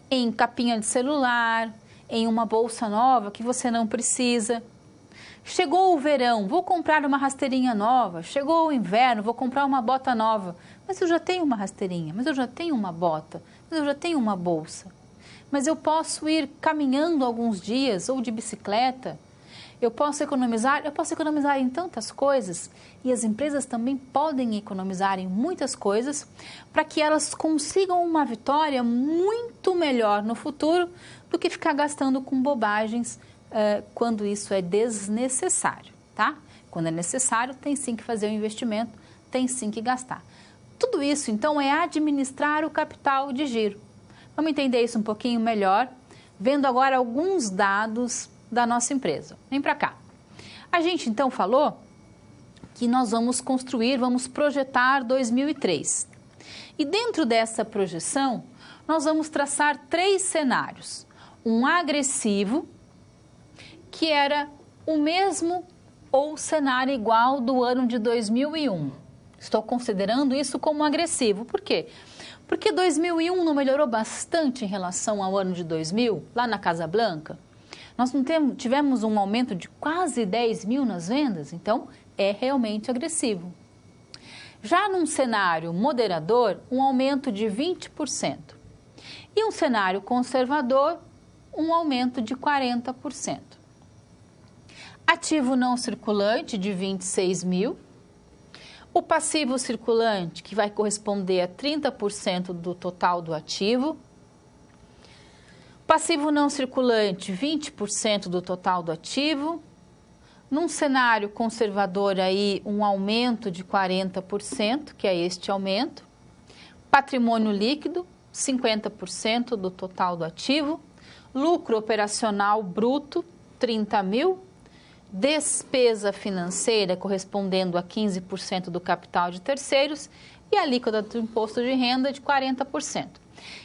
Em capinha de celular, em uma bolsa nova que você não precisa. Chegou o verão, vou comprar uma rasteirinha nova. Chegou o inverno, vou comprar uma bota nova. Mas eu já tenho uma rasteirinha, mas eu já tenho uma bota, mas eu já tenho uma bolsa. Mas eu posso ir caminhando alguns dias ou de bicicleta. Eu posso economizar em tantas coisas, e as empresas também podem economizar em muitas coisas para que elas consigam uma vitória muito melhor no futuro do que ficar gastando com bobagens quando isso é desnecessário, tá? Quando é necessário, tem sim que fazer o investimento, tem sim que gastar. Tudo isso, então, é administrar o capital de giro. Vamos entender isso um pouquinho melhor, vendo agora alguns dados da nossa empresa. Vem para cá. A gente então falou que nós vamos projetar 2003. E dentro dessa projeção, nós vamos traçar 3 cenários. Um agressivo, que era o mesmo ou cenário igual do ano de 2001. Estou considerando isso como agressivo. Por quê? Porque 2001 não melhorou bastante em relação ao ano de 2000, lá na Casa Blanca? Nós não tivemos um aumento de quase 10 mil nas vendas, então é realmente agressivo. Já num cenário moderador, um aumento de 20%. E um cenário conservador, um aumento de 40%. Ativo não circulante de 26 mil. O passivo circulante, que vai corresponder a 30% do total do ativo. Passivo não circulante, 20% do total do ativo. Num cenário conservador, aí, um aumento de 40%, que é este aumento. Patrimônio líquido, 50% do total do ativo. Lucro operacional bruto, 30 mil. Despesa financeira correspondendo a 15% do capital de terceiros e a alíquota do imposto de renda de 40%.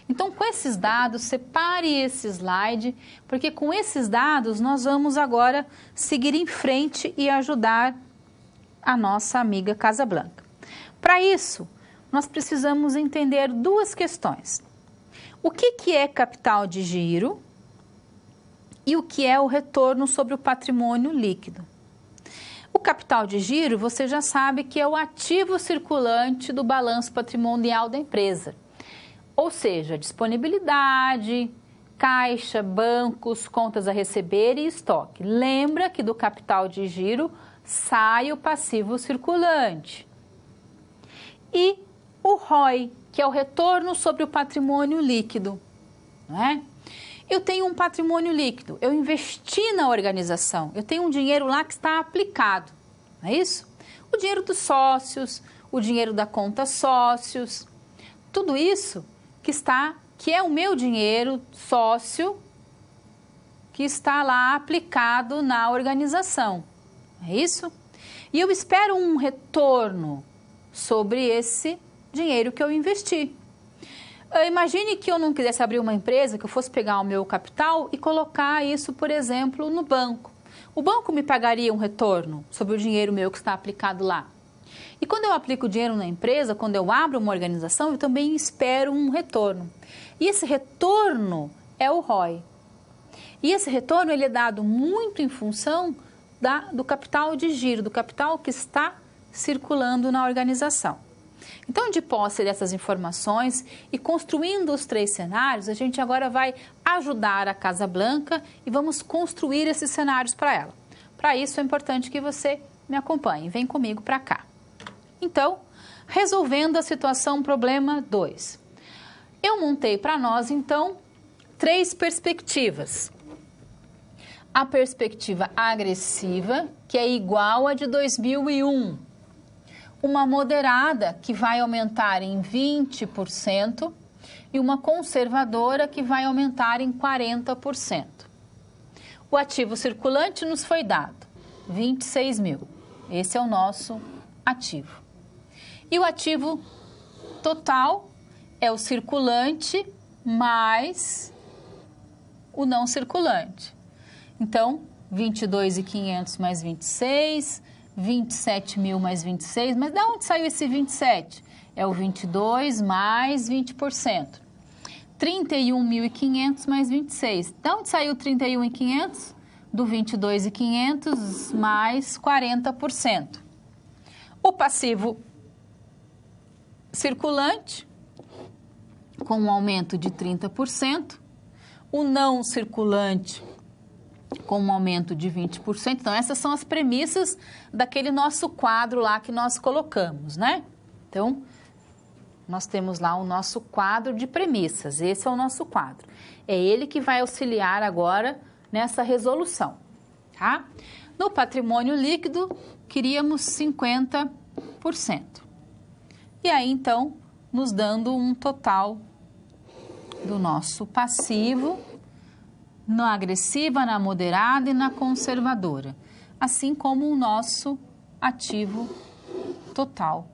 Então, com esses dados, separe esse slide, porque com esses dados nós vamos agora seguir em frente e ajudar a nossa amiga Casa Blanca. Para isso, nós precisamos entender duas questões. O que é capital de giro? E o que é o retorno sobre o patrimônio líquido? O capital de giro, você já sabe que é o ativo circulante do balanço patrimonial da empresa. Ou seja, disponibilidade, caixa, bancos, contas a receber e estoque. Lembra que do capital de giro sai o passivo circulante. E o ROI, que é o retorno sobre o patrimônio líquido, não é? Eu tenho um patrimônio líquido, eu investi na organização, eu tenho um dinheiro lá que está aplicado, não é isso? O dinheiro dos sócios, o dinheiro da conta sócios, tudo isso que é o meu dinheiro sócio que está lá aplicado na organização, é isso? E eu espero um retorno sobre esse dinheiro que eu investi. Imagine que eu não quisesse abrir uma empresa, que eu fosse pegar o meu capital e colocar isso, por exemplo, no banco. O banco me pagaria um retorno sobre o dinheiro meu que está aplicado lá. E quando eu aplico o dinheiro na empresa, quando eu abro uma organização, eu também espero um retorno. E esse retorno é o ROI. E esse retorno ele é dado muito em função do capital de giro, do capital que está circulando na organização. Então, de posse dessas informações e construindo os 3 cenários, a gente agora vai ajudar a Casa Blanca e vamos construir esses cenários para ela. Para isso, é importante que você me acompanhe. Vem comigo para cá. Então, resolvendo a situação problema 2. Eu montei para nós, então, 3 perspectivas. A perspectiva agressiva, que é igual à de 2001. Uma moderada, que vai aumentar em 20%, e uma conservadora, que vai aumentar em 40%. O ativo circulante nos foi dado, 26 mil. Esse é o nosso ativo. E o ativo total é o circulante mais o não circulante. Então, 22.500 mais 26, 27 mil mais 26, mas de onde saiu esse 27? É o 22 mais 20%. 31.500 mais 26. De onde saiu 31.500? Do 22.500 mais 40%. O passivo circulante, com um aumento de 30%. O não circulante, com um aumento de 20%. Então, essas são as premissas daquele nosso quadro lá que nós colocamos, né? Então, nós temos lá o nosso quadro de premissas. Esse é o nosso quadro. É ele que vai auxiliar agora nessa resolução, tá? No patrimônio líquido, queríamos 50%. E aí, então, nos dando um total do nosso passivo na agressiva, na moderada e na conservadora, assim como o nosso ativo total,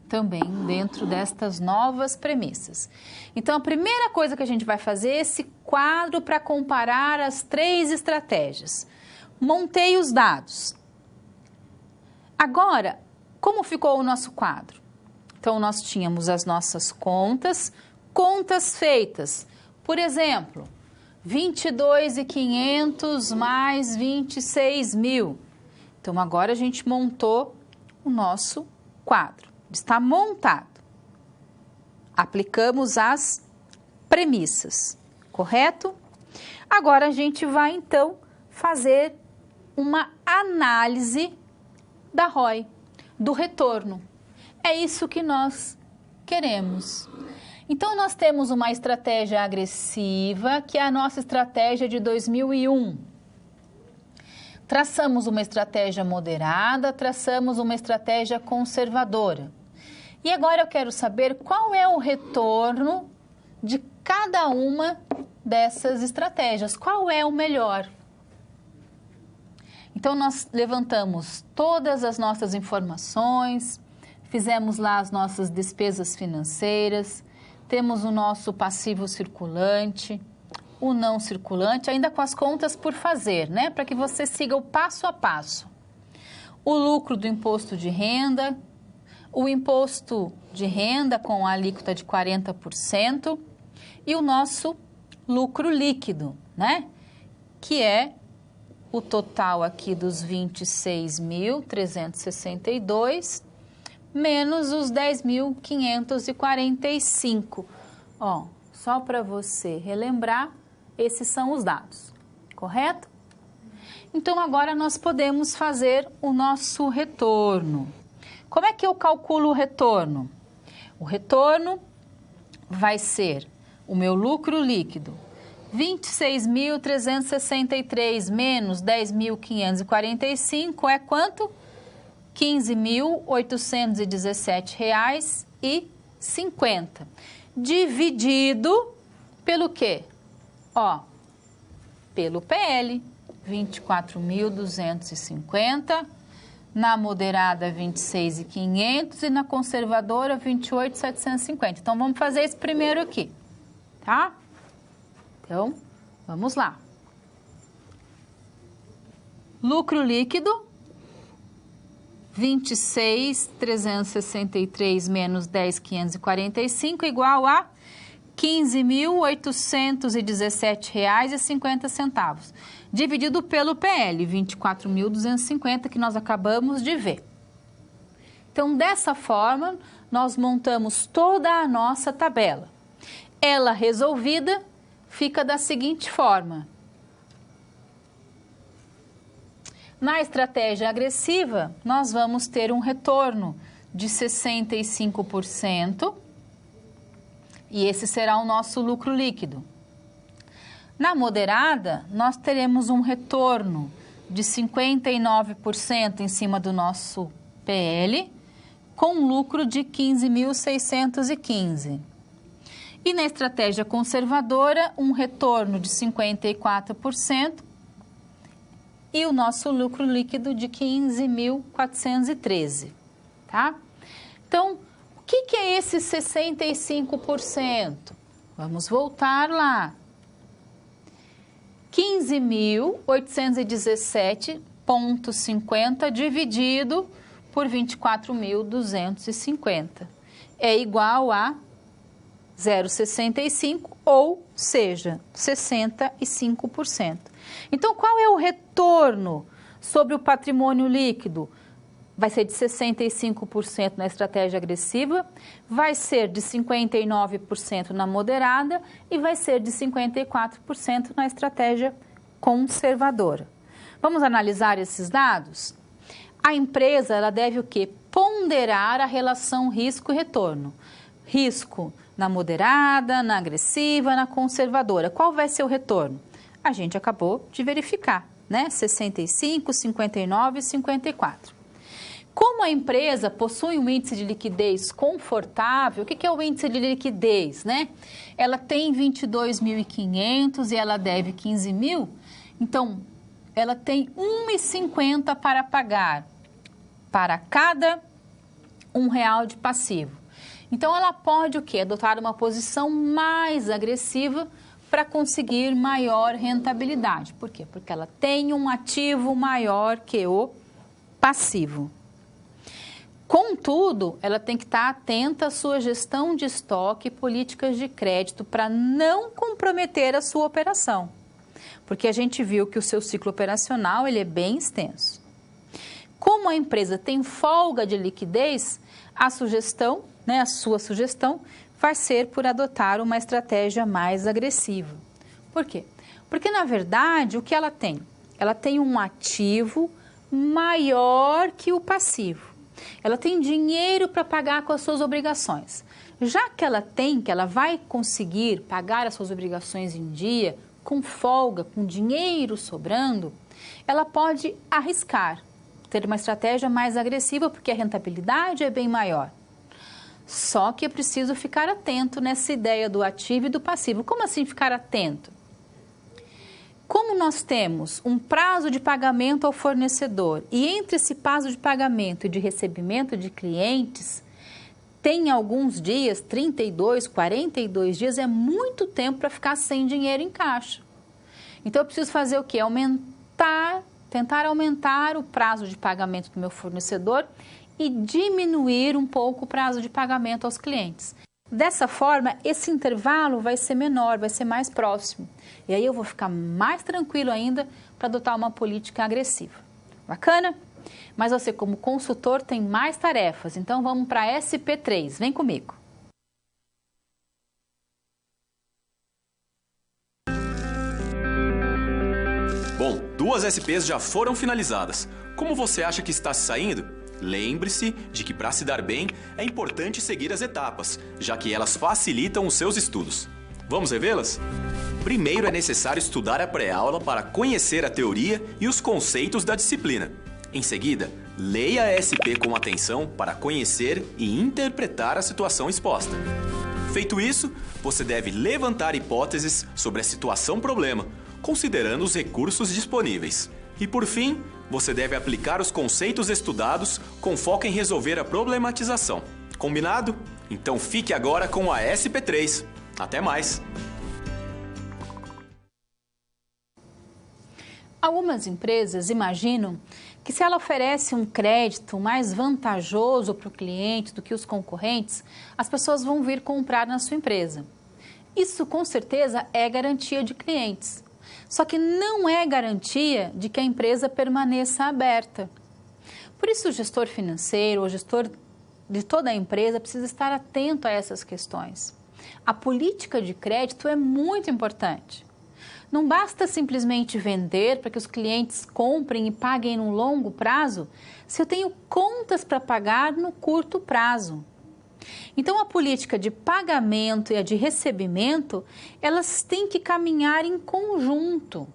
também dentro destas novas premissas. Então, a primeira coisa que a gente vai fazer é esse quadro para comparar as 3 estratégias. Montei os dados. Agora, Como ficou o nosso quadro? Então, nós tínhamos as nossas contas feitas. Por exemplo, 22.500 mais 26.000. Então, agora a gente montou o nosso quadro. Está montado. Aplicamos as premissas, correto? Agora a gente vai, então, fazer uma análise da ROI, do retorno. É isso que nós queremos. Então, nós temos uma estratégia agressiva, que é a nossa estratégia de 2001. Traçamos uma estratégia moderada, traçamos uma estratégia conservadora. E agora eu quero saber qual é o retorno de cada uma dessas estratégias. Qual é o melhor? Então, nós levantamos todas as nossas informações, fizemos lá as nossas despesas financeiras, temos o nosso passivo circulante, o não circulante, ainda com as contas por fazer, né? Para que você siga o passo a passo. O lucro do imposto de renda, o imposto de renda com a alíquota de 40% e o nosso lucro líquido, né? Que é o total aqui dos 26.362 menos os 10.545. Ó, só para você relembrar, esses são os dados, correto? Então, agora nós podemos fazer o nosso retorno. Como é que eu calculo o retorno? O retorno vai ser o meu lucro líquido, 26.363 menos 10.545 é quanto? R$ 15.817,50. Dividido pelo quê? Ó, pelo PL, 24.250, na moderada 26.500 e na conservadora 28.750. Então, vamos fazer esse primeiro aqui, tá? Então, vamos lá. Lucro líquido, 26.363 menos 10.545 igual a R$ 15.817,50, dividido pelo PL, 24.250, que nós acabamos de ver. Então, dessa forma, nós montamos toda a nossa tabela. Ela resolvida fica da seguinte forma. Na estratégia agressiva, nós vamos ter um retorno de 65%, e esse será o nosso lucro líquido. Na moderada, nós teremos um retorno de 59% em cima do nosso PL, com lucro de 15.615. E na estratégia conservadora, um retorno de 54%, e o nosso lucro líquido de 15.413, tá? Então, o que é esse 65%? Vamos voltar lá. 15.817,50 dividido por 24.250 é igual a 0,65, ou seja, 65%. Então, qual é o retorno sobre o patrimônio líquido? Vai ser de 65% na estratégia agressiva, vai ser de 59% na moderada e vai ser de 54% na estratégia conservadora. Vamos analisar esses dados? A empresa ela deve o quê? Ponderar a relação risco e retorno. Risco na moderada, na agressiva, na conservadora. Qual vai ser o retorno? A gente acabou de verificar, né? 65, 59 e 54. Como a empresa possui um índice de liquidez confortável, o que é o índice de liquidez, né? Ela tem 22.500 e ela deve 15.000, então ela tem 1,50 para pagar para cada R$1 de passivo. Então ela pode o quê? Adotar uma posição mais agressiva para conseguir maior rentabilidade. Por quê? Porque ela tem um ativo maior que o passivo. Contudo, ela tem que estar atenta à sua gestão de estoque e políticas de crédito para não comprometer a sua operação. Porque a gente viu que o seu ciclo operacional ele é bem extenso. Como a empresa tem folga de liquidez, a sugestão, a sua sugestão, vai ser por adotar uma estratégia mais agressiva. Por quê? Porque, na verdade, o que ela tem? Ela tem um ativo maior que o passivo. Ela tem dinheiro para pagar com as suas obrigações. Já que ela vai conseguir pagar as suas obrigações em dia, com folga, com dinheiro sobrando, ela pode arriscar, ter uma estratégia mais agressiva, porque a rentabilidade é bem maior. Só que é preciso ficar atento nessa ideia do ativo e do passivo. Como assim ficar atento? Como nós temos um prazo de pagamento ao fornecedor e entre esse prazo de pagamento e de recebimento de clientes, tem alguns dias, 32, 42 dias, é muito tempo para ficar sem dinheiro em caixa. Então, eu preciso fazer o quê? Tentar aumentar o prazo de pagamento do meu fornecedor e diminuir um pouco o prazo de pagamento aos clientes. Dessa forma, esse intervalo vai ser menor, vai ser mais próximo. E aí eu vou ficar mais tranquilo ainda para adotar uma política agressiva. Bacana? Mas você, como consultor, tem mais tarefas. Então, vamos para a SP3. Vem comigo. Bom, 2 SPs já foram finalizadas. Como você acha que está se saindo? Lembre-se de que para se dar bem é importante seguir as etapas, já que elas facilitam os seus estudos. Vamos revê-las? Primeiro é necessário estudar a pré-aula para conhecer a teoria e os conceitos da disciplina. Em seguida, leia a SP com atenção para conhecer e interpretar a situação exposta. Feito isso, você deve levantar hipóteses sobre a situação-problema, considerando os recursos disponíveis. E por fim, você deve aplicar os conceitos estudados com foco em resolver a problematização. Combinado? Então fique agora com a SP3. Até mais! Algumas empresas imaginam que se ela oferece um crédito mais vantajoso para o cliente do que os concorrentes, as pessoas vão vir comprar na sua empresa. Isso com certeza é garantia de clientes. Só que não é garantia de que a empresa permaneça aberta. Por isso, o gestor financeiro, o gestor de toda a empresa precisa estar atento a essas questões. A política de crédito é muito importante. Não basta simplesmente vender para que os clientes comprem e paguem no longo prazo, se eu tenho contas para pagar no curto prazo. Então, a política de pagamento e a de recebimento, elas têm que caminhar em conjunto.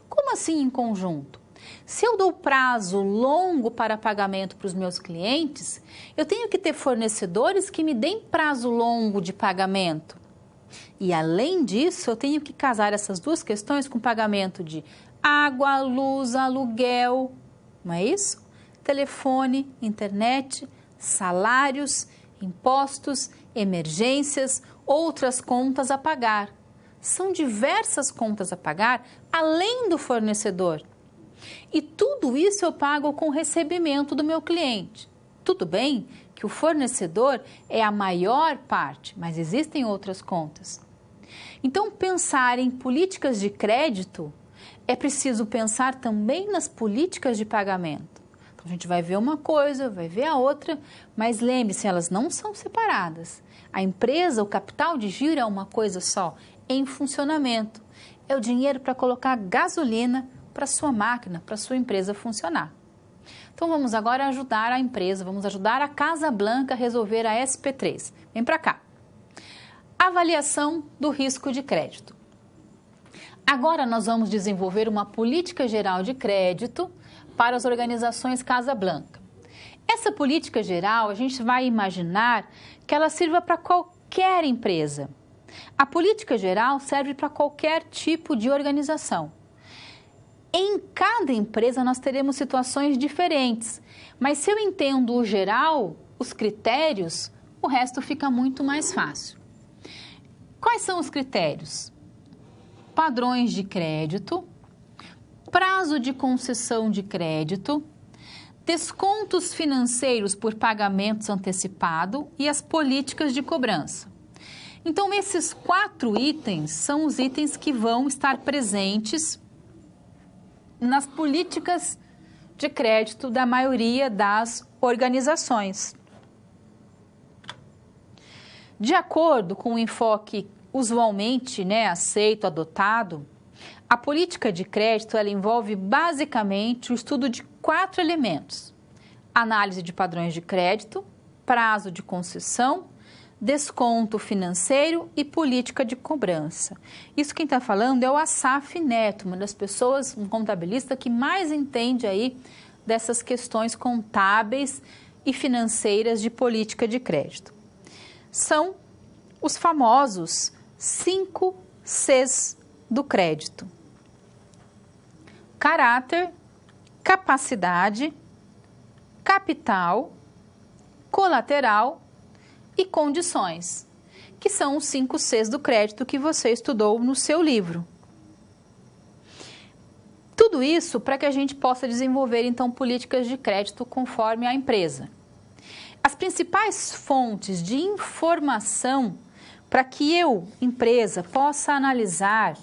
Como assim em conjunto? Se eu dou prazo longo para pagamento para os meus clientes, eu tenho que ter fornecedores que me deem prazo longo de pagamento. E, além disso, eu tenho que casar essas duas questões com pagamento de água, luz, aluguel, não é isso? Telefone, internet, salários, impostos, emergências, outras contas a pagar. São diversas contas a pagar, além do fornecedor. E tudo isso eu pago com o recebimento do meu cliente. Tudo bem que o fornecedor é a maior parte, mas existem outras contas. Então, pensar em políticas de crédito, é preciso pensar também nas políticas de pagamento. A gente vai ver uma coisa, vai ver a outra, mas lembre-se, elas não são separadas. A empresa, o capital de giro é uma coisa só, em funcionamento. É o dinheiro para colocar gasolina para a sua máquina, para a sua empresa funcionar. Então, vamos agora ajudar a empresa, vamos ajudar a Casa Blanca a resolver a SP3. Vem para cá. Avaliação do risco de crédito. Agora nós vamos desenvolver uma política geral de crédito para as organizações Casa Blanca. Essa política geral, a gente vai imaginar que ela sirva para qualquer empresa. A política geral serve para qualquer tipo de organização. Em cada empresa nós teremos situações diferentes, mas se eu entendo o geral, os critérios, o resto fica muito mais fácil. Quais são os critérios? Padrões de crédito, prazo de concessão de crédito, descontos financeiros por pagamentos antecipados e as políticas de cobrança. Então, esses 4 itens são os itens que vão estar presentes nas políticas de crédito da maioria das organizações. De acordo com o enfoque usualmente aceito, adotado, a política de crédito ela envolve basicamente o estudo de 4 elementos: análise de padrões de crédito, prazo de concessão, desconto financeiro e política de cobrança. Isso quem está falando é o Asaf Neto, uma das pessoas, um contabilista que mais entende aí dessas questões contábeis e financeiras de política de crédito. São os famosos 5 Cs do crédito: caráter, capacidade, capital, colateral e condições, que são os 5 Cs do crédito que você estudou no seu livro. Tudo isso para que a gente possa desenvolver, então, políticas de crédito conforme a empresa. As principais fontes de informação para que eu, empresa, possa analisar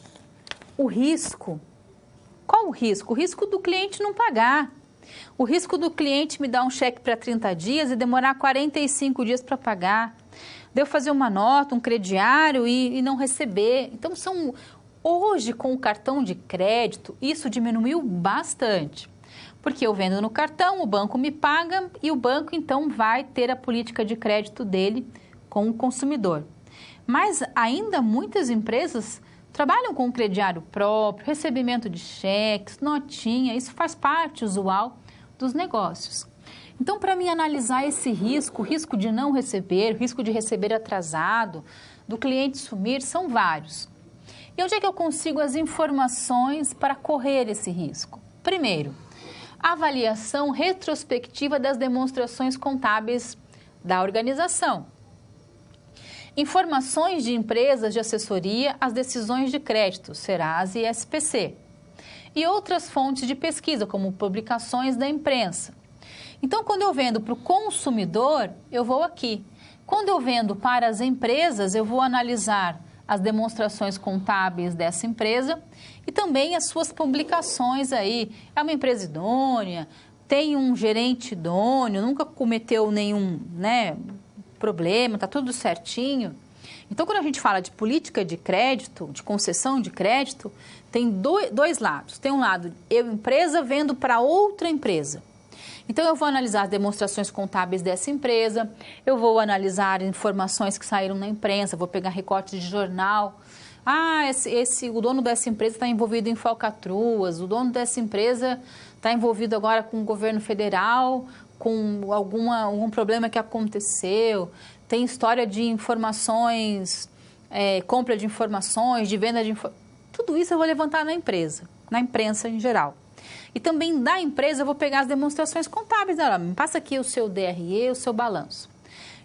o risco. Qual o risco? O risco do cliente não pagar. O risco do cliente me dar um cheque para 30 dias e demorar 45 dias para pagar. De eu fazer uma nota, um crediário e não receber. Então, hoje, com o cartão de crédito, isso diminuiu bastante. Porque eu vendo no cartão, o banco me paga e o banco, então, vai ter a política de crédito dele com o consumidor. Mas ainda muitas empresas trabalham com crediário próprio, recebimento de cheques, notinha, isso faz parte usual dos negócios. Então, para mim analisar esse risco, o risco de não receber, o risco de receber atrasado, do cliente sumir, são vários. E onde é que eu consigo as informações para correr esse risco? Primeiro, avaliação retrospectiva das demonstrações contábeis da organização. Informações de empresas de assessoria às decisões de crédito, Serasa e SPC. E outras fontes de pesquisa, como publicações da imprensa. Então, quando eu vendo para o consumidor, eu vou aqui. Quando eu vendo para as empresas, eu vou analisar as demonstrações contábeis dessa empresa e também as suas publicações aí. É uma empresa idônea, tem um gerente idôneo, nunca cometeu nenhum problema, está tudo certinho. Então, quando a gente fala de política de crédito, de concessão de crédito, tem dois lados. Tem um lado, eu, empresa, vendo para outra empresa. Então, eu vou analisar as demonstrações contábeis dessa empresa, eu vou analisar informações que saíram na imprensa, vou pegar recorte de jornal. O dono dessa empresa está envolvido em falcatruas, o dono dessa empresa está envolvido agora com o governo federal, com algum problema que aconteceu, tem história de informações, compra de informações, de venda de informações. Tudo isso eu vou levantar na empresa, na imprensa em geral. E também da empresa eu vou pegar as demonstrações contábeis dela. Me passa aqui o seu DRE, o seu balanço.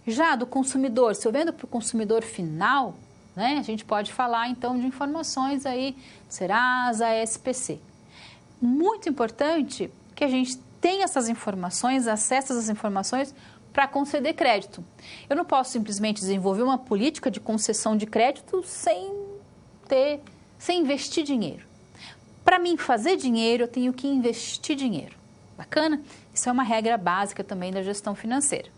Já do consumidor, se eu vendo para o consumidor final, a gente pode falar então de informações aí, Serasa, SPC. Muito importante que a gente tenha essas informações, acesse essas informações para conceder crédito. Eu não posso simplesmente desenvolver uma política de concessão de crédito sem investir dinheiro. Para mim fazer dinheiro, eu tenho que investir dinheiro. Bacana? Isso é uma regra básica também da gestão financeira.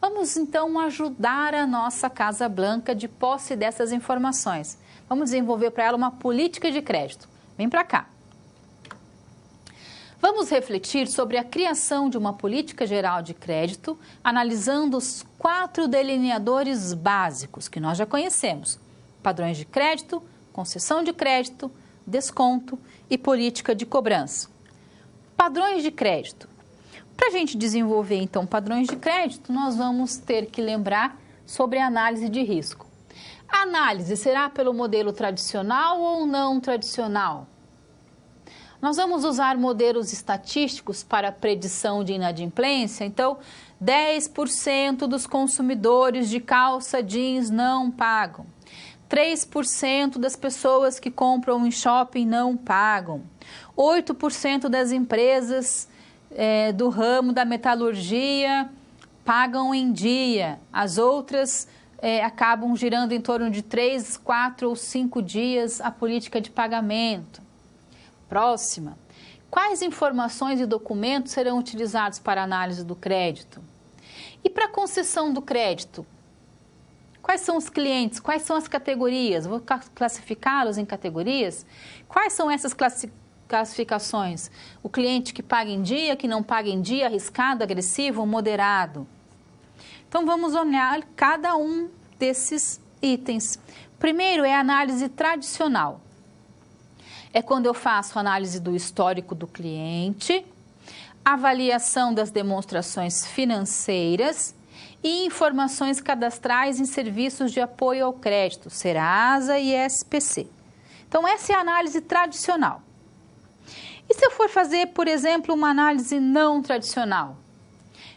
Vamos então ajudar a nossa Casa Blanca de posse dessas informações. Vamos desenvolver para ela uma política de crédito. Vem para cá. Vamos refletir sobre a criação de uma política geral de crédito, analisando os 4 delineadores básicos que nós já conhecemos: padrões de crédito, concessão de crédito, desconto e política de cobrança. Padrões de crédito. Para a gente desenvolver, então, padrões de crédito, nós vamos ter que lembrar sobre a análise de risco. A análise será pelo modelo tradicional ou não tradicional? Nós vamos usar modelos estatísticos para predição de inadimplência, então 10% dos consumidores de calça jeans não pagam. 3% das pessoas que compram em shopping não pagam. 8% das empresas do ramo da metalurgia pagam em dia, as outras acabam girando em torno de 3, 4 ou 5 dias a política de pagamento. Próxima. Quais informações e documentos serão utilizados para análise do crédito? E para concessão do crédito? Quais são os clientes? Quais são as categorias? Vou classificá-los em categorias? Quais são essas classificações? O cliente que paga em dia, que não paga em dia, arriscado, agressivo ou moderado? Então, vamos olhar cada um desses itens. Primeiro é a análise tradicional. É quando eu faço análise do histórico do cliente, avaliação das demonstrações financeiras e informações cadastrais em serviços de apoio ao crédito, Serasa e SPC. Então, essa é a análise tradicional. E se eu for fazer, por exemplo, uma análise não tradicional?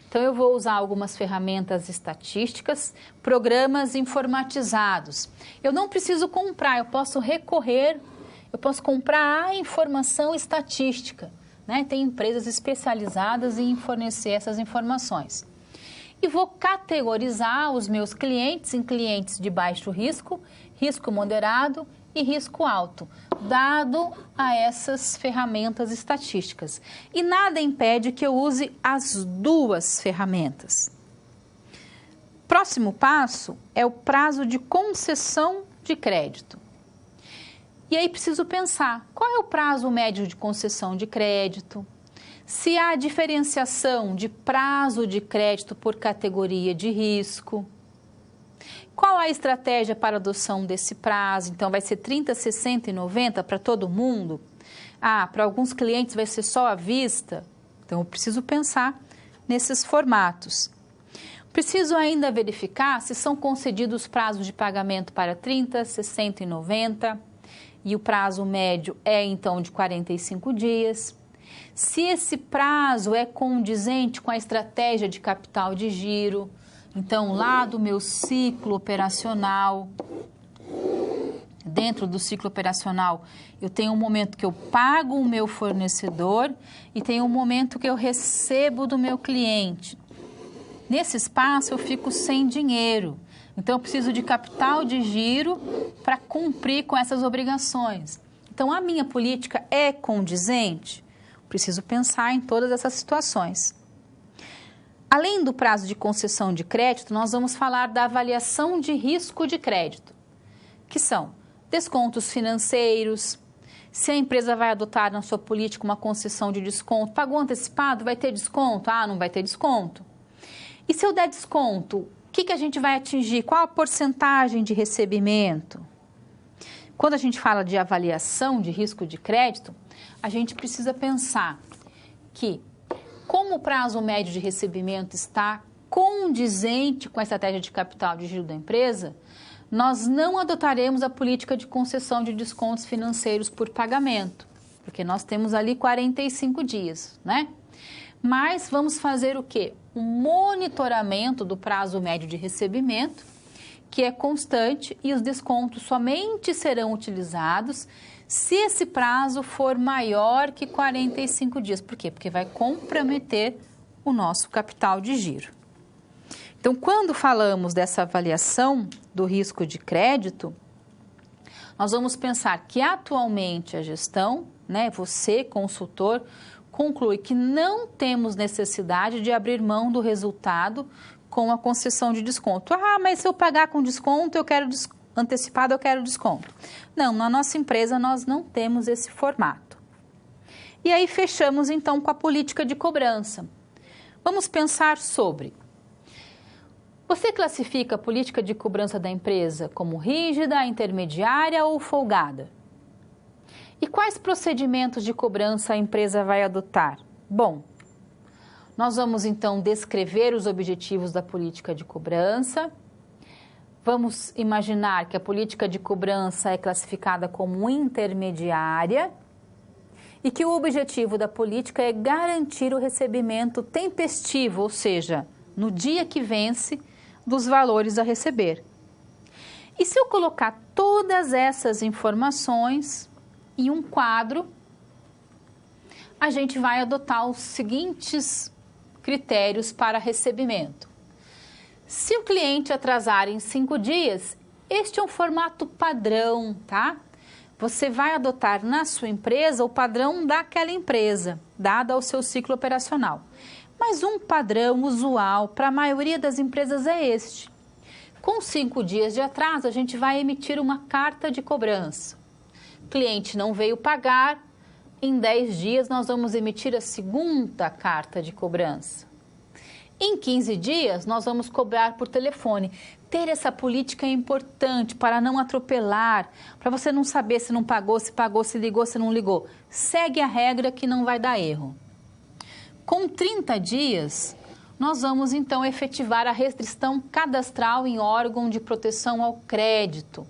Então, eu vou usar algumas ferramentas estatísticas, programas informatizados. Eu não preciso comprar, eu posso recorrer, eu posso comprar a informação estatística, né? Tem empresas especializadas em fornecer essas informações. E vou categorizar os meus clientes em clientes de baixo risco, risco moderado e risco alto, dado a essas ferramentas estatísticas. E nada impede que eu use as duas ferramentas. Próximo passo é o prazo de concessão de crédito. E aí preciso pensar, qual é o prazo médio de concessão de crédito? Se há diferenciação de prazo de crédito por categoria de risco? Qual a estratégia para adoção desse prazo? Então, vai ser 30, 60 e 90 para todo mundo? Para alguns clientes vai ser só à vista? Então, eu preciso pensar nesses formatos. Preciso ainda verificar se são concedidos prazos de pagamento para 30, 60 e 90, e o prazo médio é, então, de 45 dias. Se esse prazo é condizente com a estratégia de capital de giro, então, lá do meu ciclo operacional, dentro do ciclo operacional, eu tenho um momento que eu pago o meu fornecedor e tenho um momento que eu recebo do meu cliente. Nesse espaço, eu fico sem dinheiro. Então, eu preciso de capital de giro para cumprir com essas obrigações. Então, a minha política é condizente? Preciso pensar em todas essas situações. Além do prazo de concessão de crédito, nós vamos falar da avaliação de risco de crédito, que são descontos financeiros, se a empresa vai adotar na sua política uma concessão de desconto, pagou antecipado, vai ter desconto? Não vai ter desconto. E se eu der desconto, o que a gente vai atingir? Qual a porcentagem de recebimento? Quando a gente fala de avaliação de risco de crédito, a gente precisa pensar que, como o prazo médio de recebimento está condizente com a estratégia de capital de giro da empresa, nós não adotaremos a política de concessão de descontos financeiros por pagamento, porque nós temos ali 45 dias, né? Mas vamos fazer o quê? Um monitoramento do prazo médio de recebimento, que é constante, e os descontos somente serão utilizados se esse prazo for maior que 45 dias. Por quê? Porque vai comprometer o nosso capital de giro. Então, quando falamos dessa avaliação do risco de crédito, nós vamos pensar que atualmente a gestão, né, você, consultor, conclui que não temos necessidade de abrir mão do resultado com a concessão de desconto. Mas se eu pagar com desconto, eu quero antecipado, eu quero desconto. Não, na nossa empresa nós não temos esse formato. E aí fechamos então com a política de cobrança. Vamos pensar sobre: você classifica a política de cobrança da empresa como rígida, intermediária ou folgada? E quais procedimentos de cobrança a empresa vai adotar? Bom, nós vamos então descrever os objetivos da política de cobrança. Vamos imaginar que a política de cobrança é classificada como intermediária e que o objetivo da política é garantir o recebimento tempestivo, ou seja, no dia que vence, dos valores a receber. E se eu colocar todas essas informações em um quadro, a gente vai adotar os seguintes critérios para recebimento. Se o cliente atrasar em 5 dias, este é um formato padrão, tá? Você vai adotar na sua empresa o padrão daquela empresa, dado ao seu ciclo operacional. Mas um padrão usual para a maioria das empresas é este. Com 5 dias de atraso, a gente vai emitir uma carta de cobrança. O cliente não veio pagar, em 10 dias nós vamos emitir a segunda carta de cobrança. Em 15 dias, nós vamos cobrar por telefone. Ter essa política é importante para não atropelar, para você não saber se não pagou, se ligou, se não ligou. Segue a regra que não vai dar erro. Com 30 dias, nós vamos então efetivar a restrição cadastral em órgão de proteção ao crédito.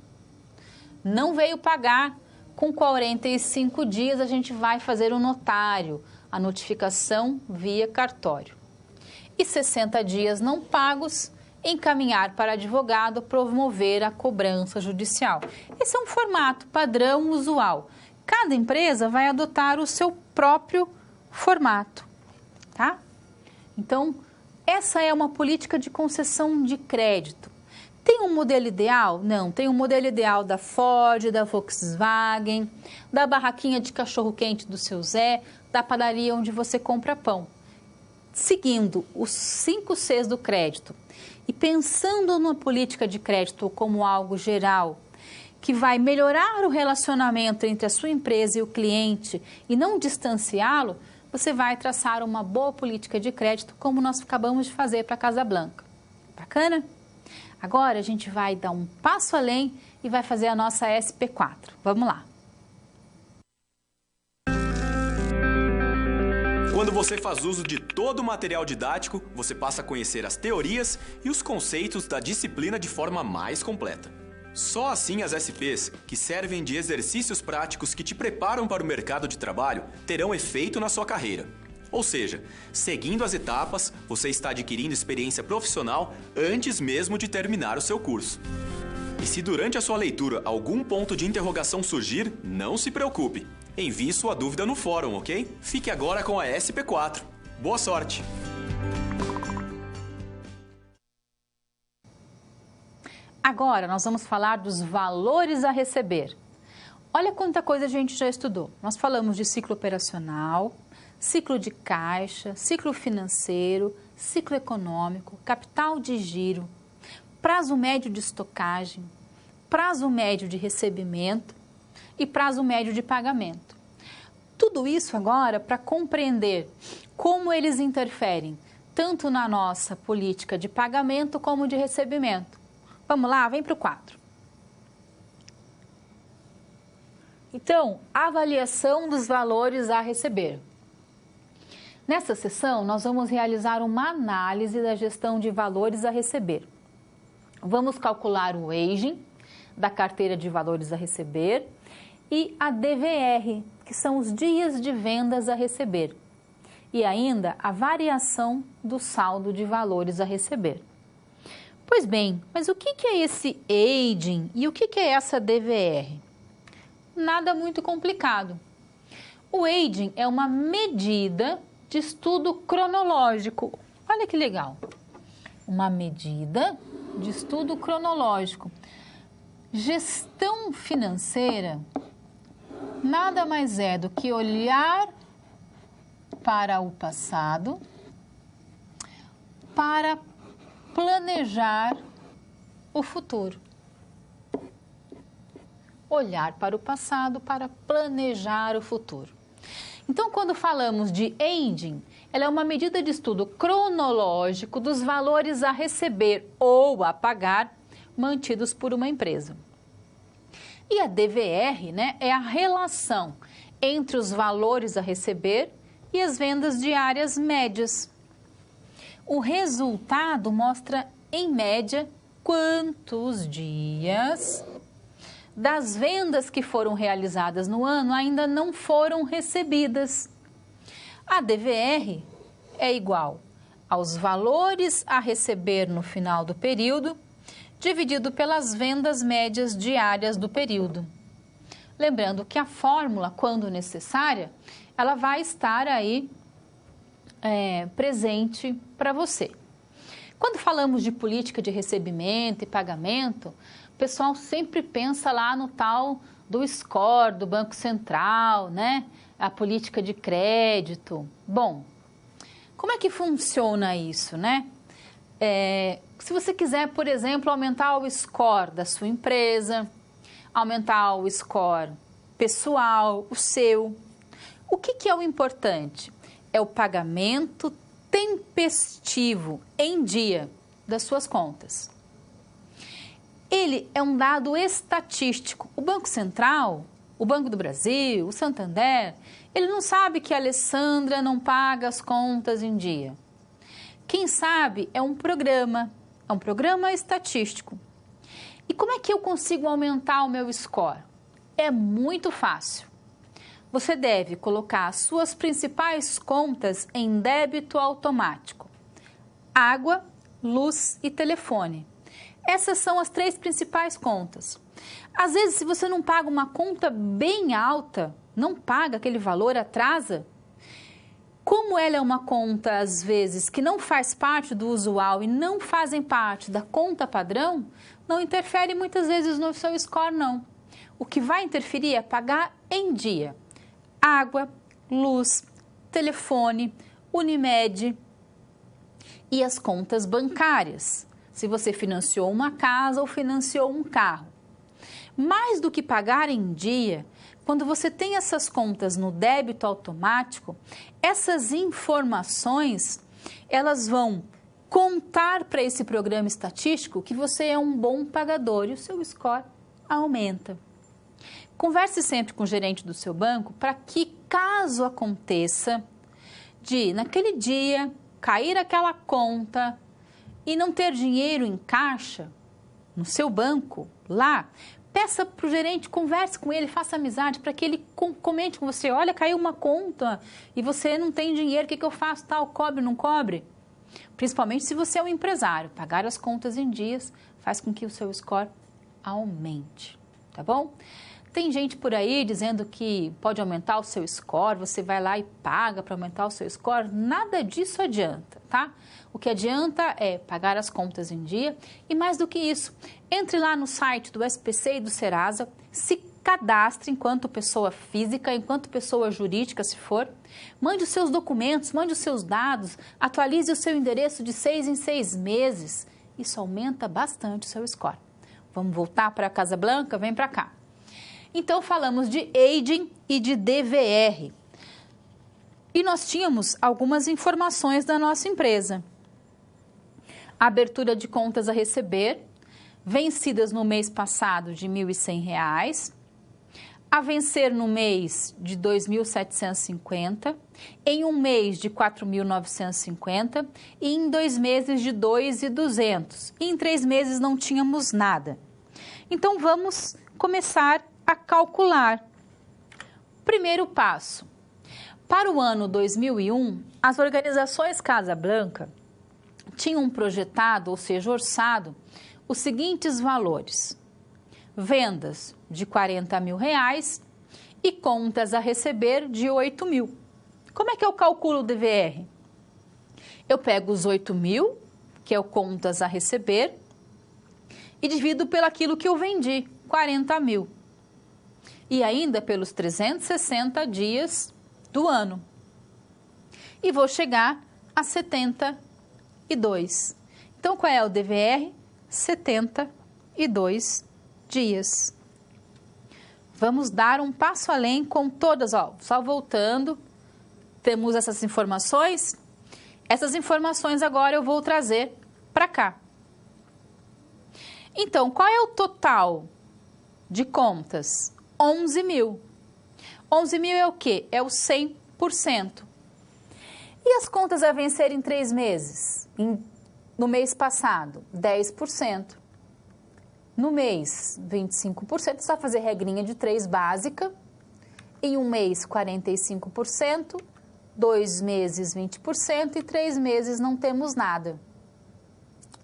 Não veio pagar, com 45 dias a gente vai fazer o notário, a notificação via cartório. E 60 dias não pagos, encaminhar para advogado promover a cobrança judicial. Esse é um formato padrão usual. Cada empresa vai adotar o seu próprio formato, tá? Então, essa é uma política de concessão de crédito. Tem um modelo ideal? Não. Tem um modelo ideal da Ford, da Volkswagen, da barraquinha de cachorro-quente do seu Zé, da padaria onde você compra pão. Seguindo os 5 Cs do crédito e pensando numa política de crédito como algo geral, que vai melhorar o relacionamento entre a sua empresa e o cliente e não distanciá-lo, você vai traçar uma boa política de crédito como nós acabamos de fazer para a Casa Blanca. Bacana? Agora a gente vai dar um passo além e vai fazer a nossa SP4. Vamos lá! Quando você faz uso de todo o material didático, você passa a conhecer as teorias e os conceitos da disciplina de forma mais completa. Só assim as SPs, que servem de exercícios práticos que te preparam para o mercado de trabalho, terão efeito na sua carreira. Ou seja, seguindo as etapas, você está adquirindo experiência profissional antes mesmo de terminar o seu curso. E se durante a sua leitura algum ponto de interrogação surgir, não se preocupe. Envie sua dúvida no fórum, ok? Fique agora com a SP4. Boa sorte! Agora nós vamos falar dos valores a receber. Olha quanta coisa a gente já estudou. Nós falamos de ciclo operacional, ciclo de caixa, ciclo financeiro, ciclo econômico, capital de giro, prazo médio de estocagem, prazo médio de recebimento e prazo médio de pagamento. Tudo isso agora para compreender como eles interferem tanto na nossa política de pagamento como de recebimento. Vamos lá, vem para o 4. Então, avaliação dos valores a receber. Nessa sessão, nós vamos realizar uma análise da gestão de valores a receber. Vamos calcular o aging da carteira de valores a receber e a DVR, que são os dias de vendas a receber, e ainda a variação do saldo de valores a receber. Pois bem, mas o que é esse aging e o que é essa DVR? Nada muito complicado. O aging é uma medida de estudo cronológico. Olha que legal. Uma medida de estudo cronológico. Gestão financeira nada mais é do que olhar para o passado para planejar o futuro. Olhar para o passado para planejar o futuro. Então, quando falamos de aging, ela é uma medida de estudo cronológico dos valores a receber ou a pagar mantidos por uma empresa. E a DVR, é a relação entre os valores a receber e as vendas diárias médias. O resultado mostra, em média, quantos dias das vendas que foram realizadas no ano ainda não foram recebidas. A DVR é igual aos valores a receber no final do período, dividido pelas vendas médias diárias do período. Lembrando que a fórmula, quando necessária, ela vai estar aí presente para você. Quando falamos de política de recebimento e pagamento, o pessoal sempre pensa lá no tal do score do Banco Central, né? A política de crédito. Bom, como é que funciona isso, né? Se você quiser, por exemplo, aumentar o score da sua empresa, aumentar o score pessoal, o seu, o que é o importante? É o pagamento tempestivo em dia das suas contas. Ele é um dado estatístico. O Banco Central, o Banco do Brasil, o Santander, ele não sabe que a Alessandra não paga as contas em dia. Quem sabe é um programa estatístico. E como é que eu consigo aumentar o meu score? É muito fácil. Você deve colocar as suas principais contas em débito automático: água, luz e telefone. Essas são as 3 principais contas. Às vezes, se você não paga uma conta bem alta, não paga aquele valor, atrasa, como ela é uma conta, às vezes, que não faz parte do usual e não fazem parte da conta padrão, não interfere muitas vezes no seu score, não. O que vai interferir é pagar em dia. Água, luz, telefone, Unimed e as contas bancárias. Se você financiou uma casa ou financiou um carro. Mais do que pagar em dia, quando você tem essas contas no débito automático, essas informações, elas vão contar para esse programa estatístico que você é um bom pagador e o seu score aumenta. Converse sempre com o gerente do seu banco para que, caso aconteça de, naquele dia, cair aquela conta e não ter dinheiro em caixa no seu banco, lá, peça para o gerente, converse com ele, faça amizade para que ele comente com você: olha, caiu uma conta e você não tem dinheiro, o que eu faço? Tal, cobre, não cobre? Principalmente se você é um empresário, pagar as contas em dias faz com que o seu score aumente, tá bom? Tem gente por aí dizendo que pode aumentar o seu score, você vai lá e paga para aumentar o seu score. Nada disso adianta, tá? O que adianta é pagar as contas em dia e, mais do que isso, entre lá no site do SPC e do Serasa, se cadastre enquanto pessoa física, enquanto pessoa jurídica, se for. Mande os seus documentos, mande os seus dados, atualize o seu endereço de 6 em 6 meses. Isso aumenta bastante o seu score. Vamos voltar para a Casa Blanca? Vem para cá. Então, falamos de aging e de DVR. E nós tínhamos algumas informações da nossa empresa. Abertura de contas a receber, vencidas no mês passado de R$ 1.100, a vencer no mês de R$ 2.750, em um mês de R$ 4.950 e em 2 meses de R$ 2.200. E em 3 meses não tínhamos nada. Então, vamos começar a calcular. Primeiro passo. Para o ano 2001, as organizações Casa Blanca tinham projetado, ou seja, orçado, os seguintes valores: vendas de R$ 40 mil e contas a receber de 8 mil. Como é que eu calculo o DVR? Eu pego os 8 mil, que é o contas a receber, e divido pelaquilo que eu vendi, 40 mil. E ainda pelos 360 dias do ano. E vou chegar a 72. Então, qual é o DVR? 72 dias. Vamos dar um passo além com todas, ó, só voltando, temos essas informações. Essas informações agora eu vou trazer para cá. Então, qual é o total de contas? 11 mil. 11 mil é o quê? É o 100%. E as contas a vencer em 3 meses? No mês passado, 10%. No mês, 25%. Só fazer regrinha de 3 básica. Em um mês, 45%. 2 meses, 20%. E 3 meses não temos nada.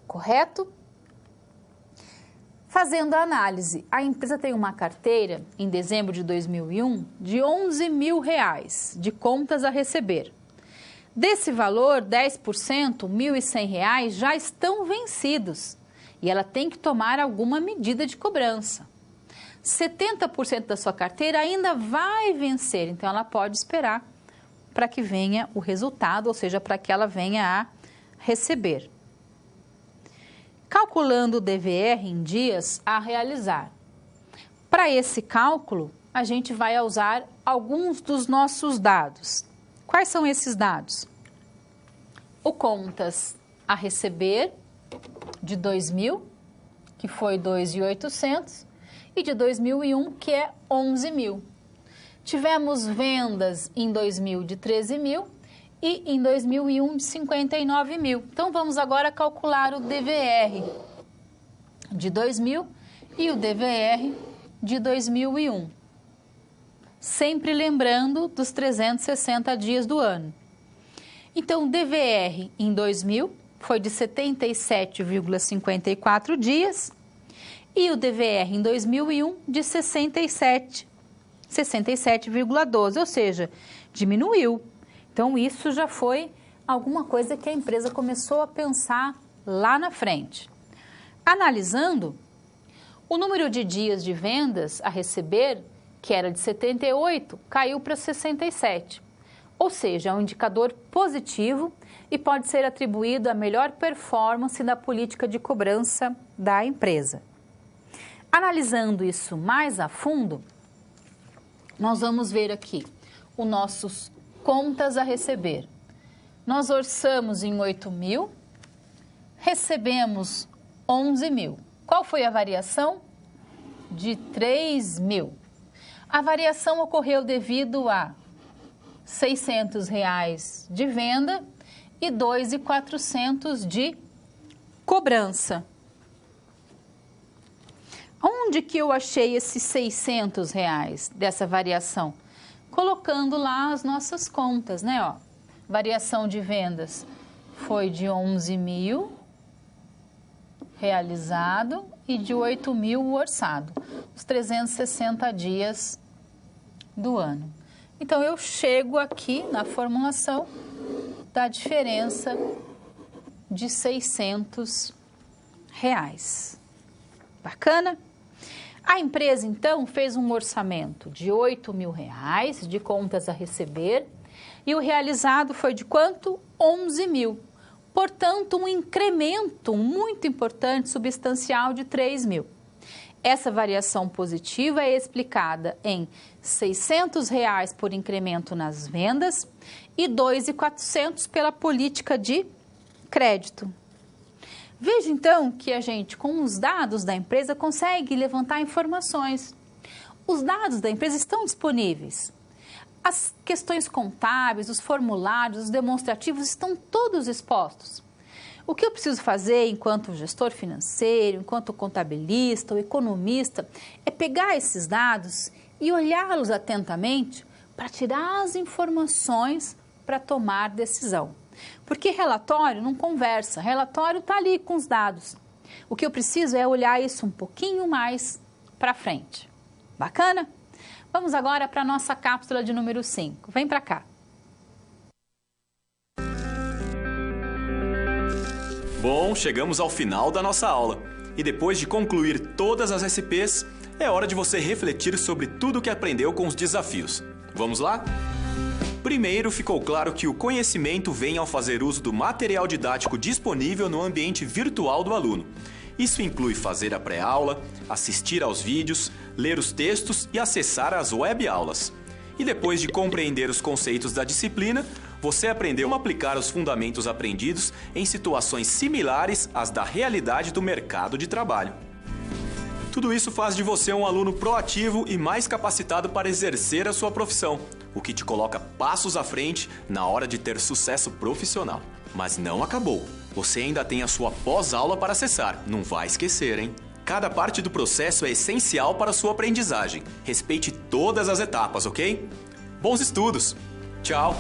Correto? Fazendo a análise, a empresa tem uma carteira, em dezembro de 2001, de R$11 mil de contas a receber. Desse valor, 10%, R$ 1.100, já estão vencidos e ela tem que tomar alguma medida de cobrança. 70% da sua carteira ainda vai vencer, então ela pode esperar para que venha o resultado, ou seja, para que ela venha a receber. Calculando o DVR em dias a realizar. Para esse cálculo, a gente vai usar alguns dos nossos dados. Quais são esses dados? O contas a receber de 2.000, que foi 2.800, e de 2001, que é 11.000. Tivemos vendas em 2000 de 13.000 e em 2001 de 59.000. Então, vamos agora calcular o DVR de 2000 e o DVR de 2001. Sempre lembrando dos 360 dias do ano. Então, o DVR em 2000 foi de 77,54 dias e o DVR em 2001 de 67,12, ou seja, diminuiu. Então, isso já foi alguma coisa que a empresa começou a pensar lá na frente. Analisando, o número de dias de vendas a receber, que era de 78, caiu para 67. Ou seja, é um indicador positivo e pode ser atribuído à melhor performance da política de cobrança da empresa. Analisando isso mais a fundo, nós vamos ver aqui os nossos contas a receber. Nós orçamos em 8.000, recebemos 11.000. Qual foi a variação? De 3.000. A variação ocorreu devido a R$ 600 de venda e 2.400 de cobrança. Onde que eu achei esses 600 dessa variação? Colocando lá as nossas contas, né? Ó, variação de vendas foi de 11.000 realizado e de 8.000 orçado, os 360 dias do ano. Então, eu chego aqui na formulação da diferença de R$ 600. Bacana? A empresa, então, fez um orçamento de R$ 8.000 de contas a receber e o realizado foi de quanto? 11.000. Portanto, um incremento muito importante, substancial, de 3.000. Essa variação positiva é explicada em R$ 600 por incremento nas vendas e 2.400 pela política de crédito. Veja, então, que a gente, com os dados da empresa, consegue levantar informações. Os dados da empresa estão disponíveis. As questões contábeis, os formulários, os demonstrativos estão todos expostos. O que eu preciso fazer enquanto gestor financeiro, enquanto contabilista ou economista, é pegar esses dados e olhá-los atentamente para tirar as informações para tomar decisão. Porque relatório não conversa, relatório está ali com os dados. O que eu preciso é olhar isso um pouquinho mais para frente. Bacana? Vamos agora para a nossa cápsula de número 5. Vem para cá. Bom, chegamos ao final da nossa aula. E depois de concluir todas as SPs, é hora de você refletir sobre tudo o que aprendeu com os desafios. Vamos lá? Primeiro, ficou claro que o conhecimento vem ao fazer uso do material didático disponível no ambiente virtual do aluno. Isso inclui fazer a pré-aula, assistir aos vídeos, ler os textos e acessar as web-aulas. E depois de compreender os conceitos da disciplina, você aprendeu a aplicar os fundamentos aprendidos em situações similares às da realidade do mercado de trabalho. Tudo isso faz de você um aluno proativo e mais capacitado para exercer a sua profissão, o que te coloca passos à frente na hora de ter sucesso profissional. Mas não acabou. Você ainda tem a sua pós-aula para acessar. Não vai esquecer, hein? Cada parte do processo é essencial para a sua aprendizagem. Respeite todas as etapas, ok? Bons estudos! Tchau!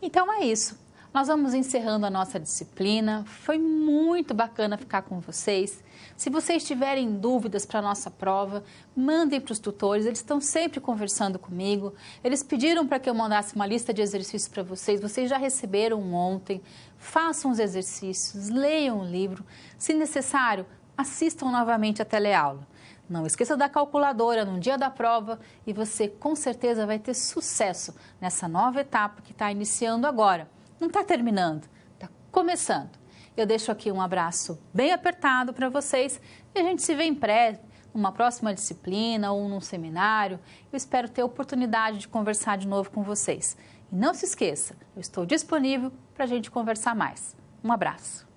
Então é isso. nós vamos encerrando a nossa disciplina. Foi muito bacana ficar com vocês. Se vocês tiverem dúvidas para a nossa prova, mandem para os tutores, eles estão sempre conversando comigo. Eles pediram para que eu mandasse uma lista de exercícios para vocês já receberam ontem. Façam os exercícios, leiam o livro. Se necessário, assistam novamente a teleaula. Não esqueça da calculadora no dia da prova e você com certeza vai ter sucesso nessa nova etapa que está iniciando agora. Não está terminando, está começando. Eu deixo aqui um abraço bem apertado para vocês e a gente se vê em breve, numa próxima disciplina ou num seminário. Eu espero ter a oportunidade de conversar de novo com vocês. E não se esqueça, eu estou disponível para a gente conversar mais. Um abraço.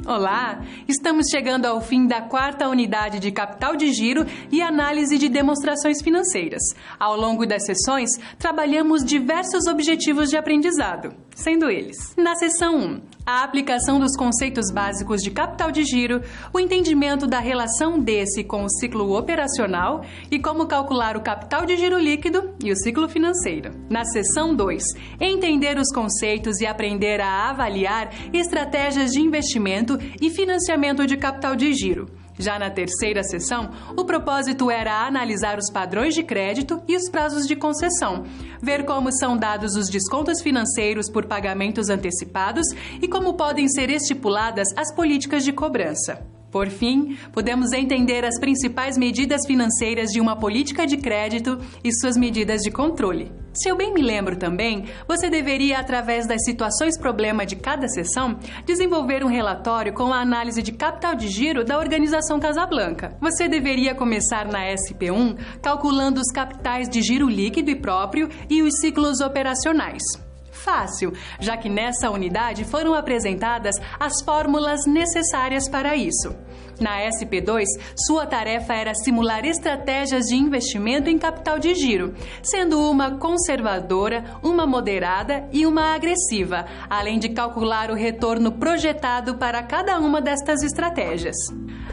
Olá! Estamos chegando ao fim da 4ª unidade de Capital de Giro e Análise de Demonstrações Financeiras. Ao longo das sessões, trabalhamos diversos objetivos de aprendizado, sendo eles: na seção 1, a aplicação dos conceitos básicos de capital de giro, o entendimento da relação desse com o ciclo operacional e como calcular o capital de giro líquido e o ciclo financeiro. Na seção 2, entender os conceitos e aprender a avaliar estratégias de investimento e financiamento de capital de giro. Já na 3ª sessão, o propósito era analisar os padrões de crédito e os prazos de concessão, ver como são dados os descontos financeiros por pagamentos antecipados e como podem ser estipuladas as políticas de cobrança. Por fim, podemos entender as principais medidas financeiras de uma política de crédito e suas medidas de controle. Se eu bem me lembro também, você deveria, através das situações problema de cada sessão, desenvolver um relatório com a análise de capital de giro da organização Casablanca. Você deveria começar na SP1 calculando os capitais de giro líquido e próprio e os ciclos operacionais. Fácil, já que nessa unidade foram apresentadas as fórmulas necessárias para isso. Na SP2, sua tarefa era simular estratégias de investimento em capital de giro, sendo uma conservadora, uma moderada e uma agressiva, além de calcular o retorno projetado para cada uma destas estratégias.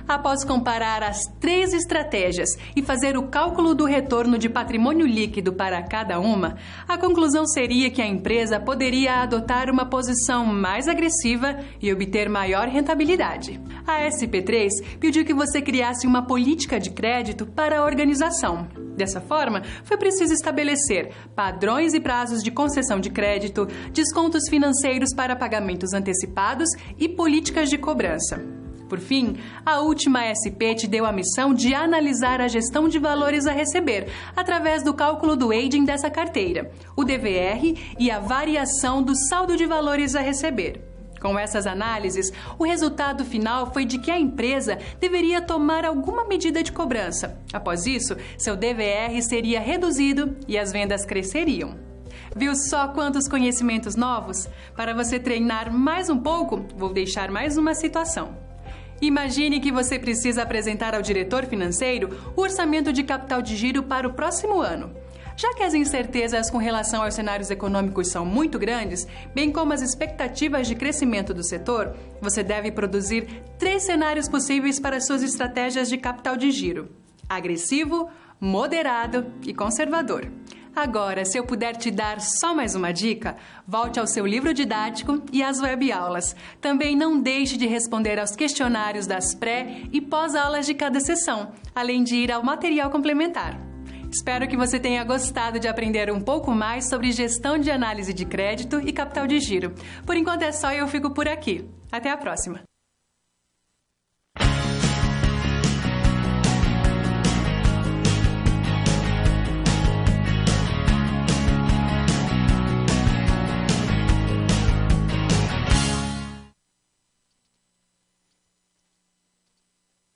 Após comparar as 3 estratégias e fazer o cálculo do retorno de patrimônio líquido para cada uma, a conclusão seria que a empresa poderia adotar uma posição mais agressiva e obter maior rentabilidade. A SP3 pediu que você criasse uma política de crédito para a organização. Dessa forma, foi preciso estabelecer padrões e prazos de concessão de crédito, descontos financeiros para pagamentos antecipados e políticas de cobrança. Por fim, a última SP te deu a missão de analisar a gestão de valores a receber, através do cálculo do aging dessa carteira, o DVR e a variação do saldo de valores a receber. Com essas análises, o resultado final foi de que a empresa deveria tomar alguma medida de cobrança. Após isso, seu DVR seria reduzido e as vendas cresceriam. Viu só quantos conhecimentos novos? Para você treinar mais um pouco, vou deixar mais uma situação. Imagine que você precisa apresentar ao diretor financeiro o orçamento de capital de giro para o próximo ano. Já que as incertezas com relação aos cenários econômicos são muito grandes, bem como as expectativas de crescimento do setor, você deve produzir 3 cenários possíveis para suas estratégias de capital de giro: agressivo, moderado e conservador. Agora, se eu puder te dar só mais uma dica, volte ao seu livro didático e às webaulas. Também não deixe de responder aos questionários das pré- e pós-aulas de cada sessão, além de ir ao material complementar. Espero que você tenha gostado de aprender um pouco mais sobre gestão de análise de crédito e capital de giro. Por enquanto é só e eu fico por aqui. Até a próxima!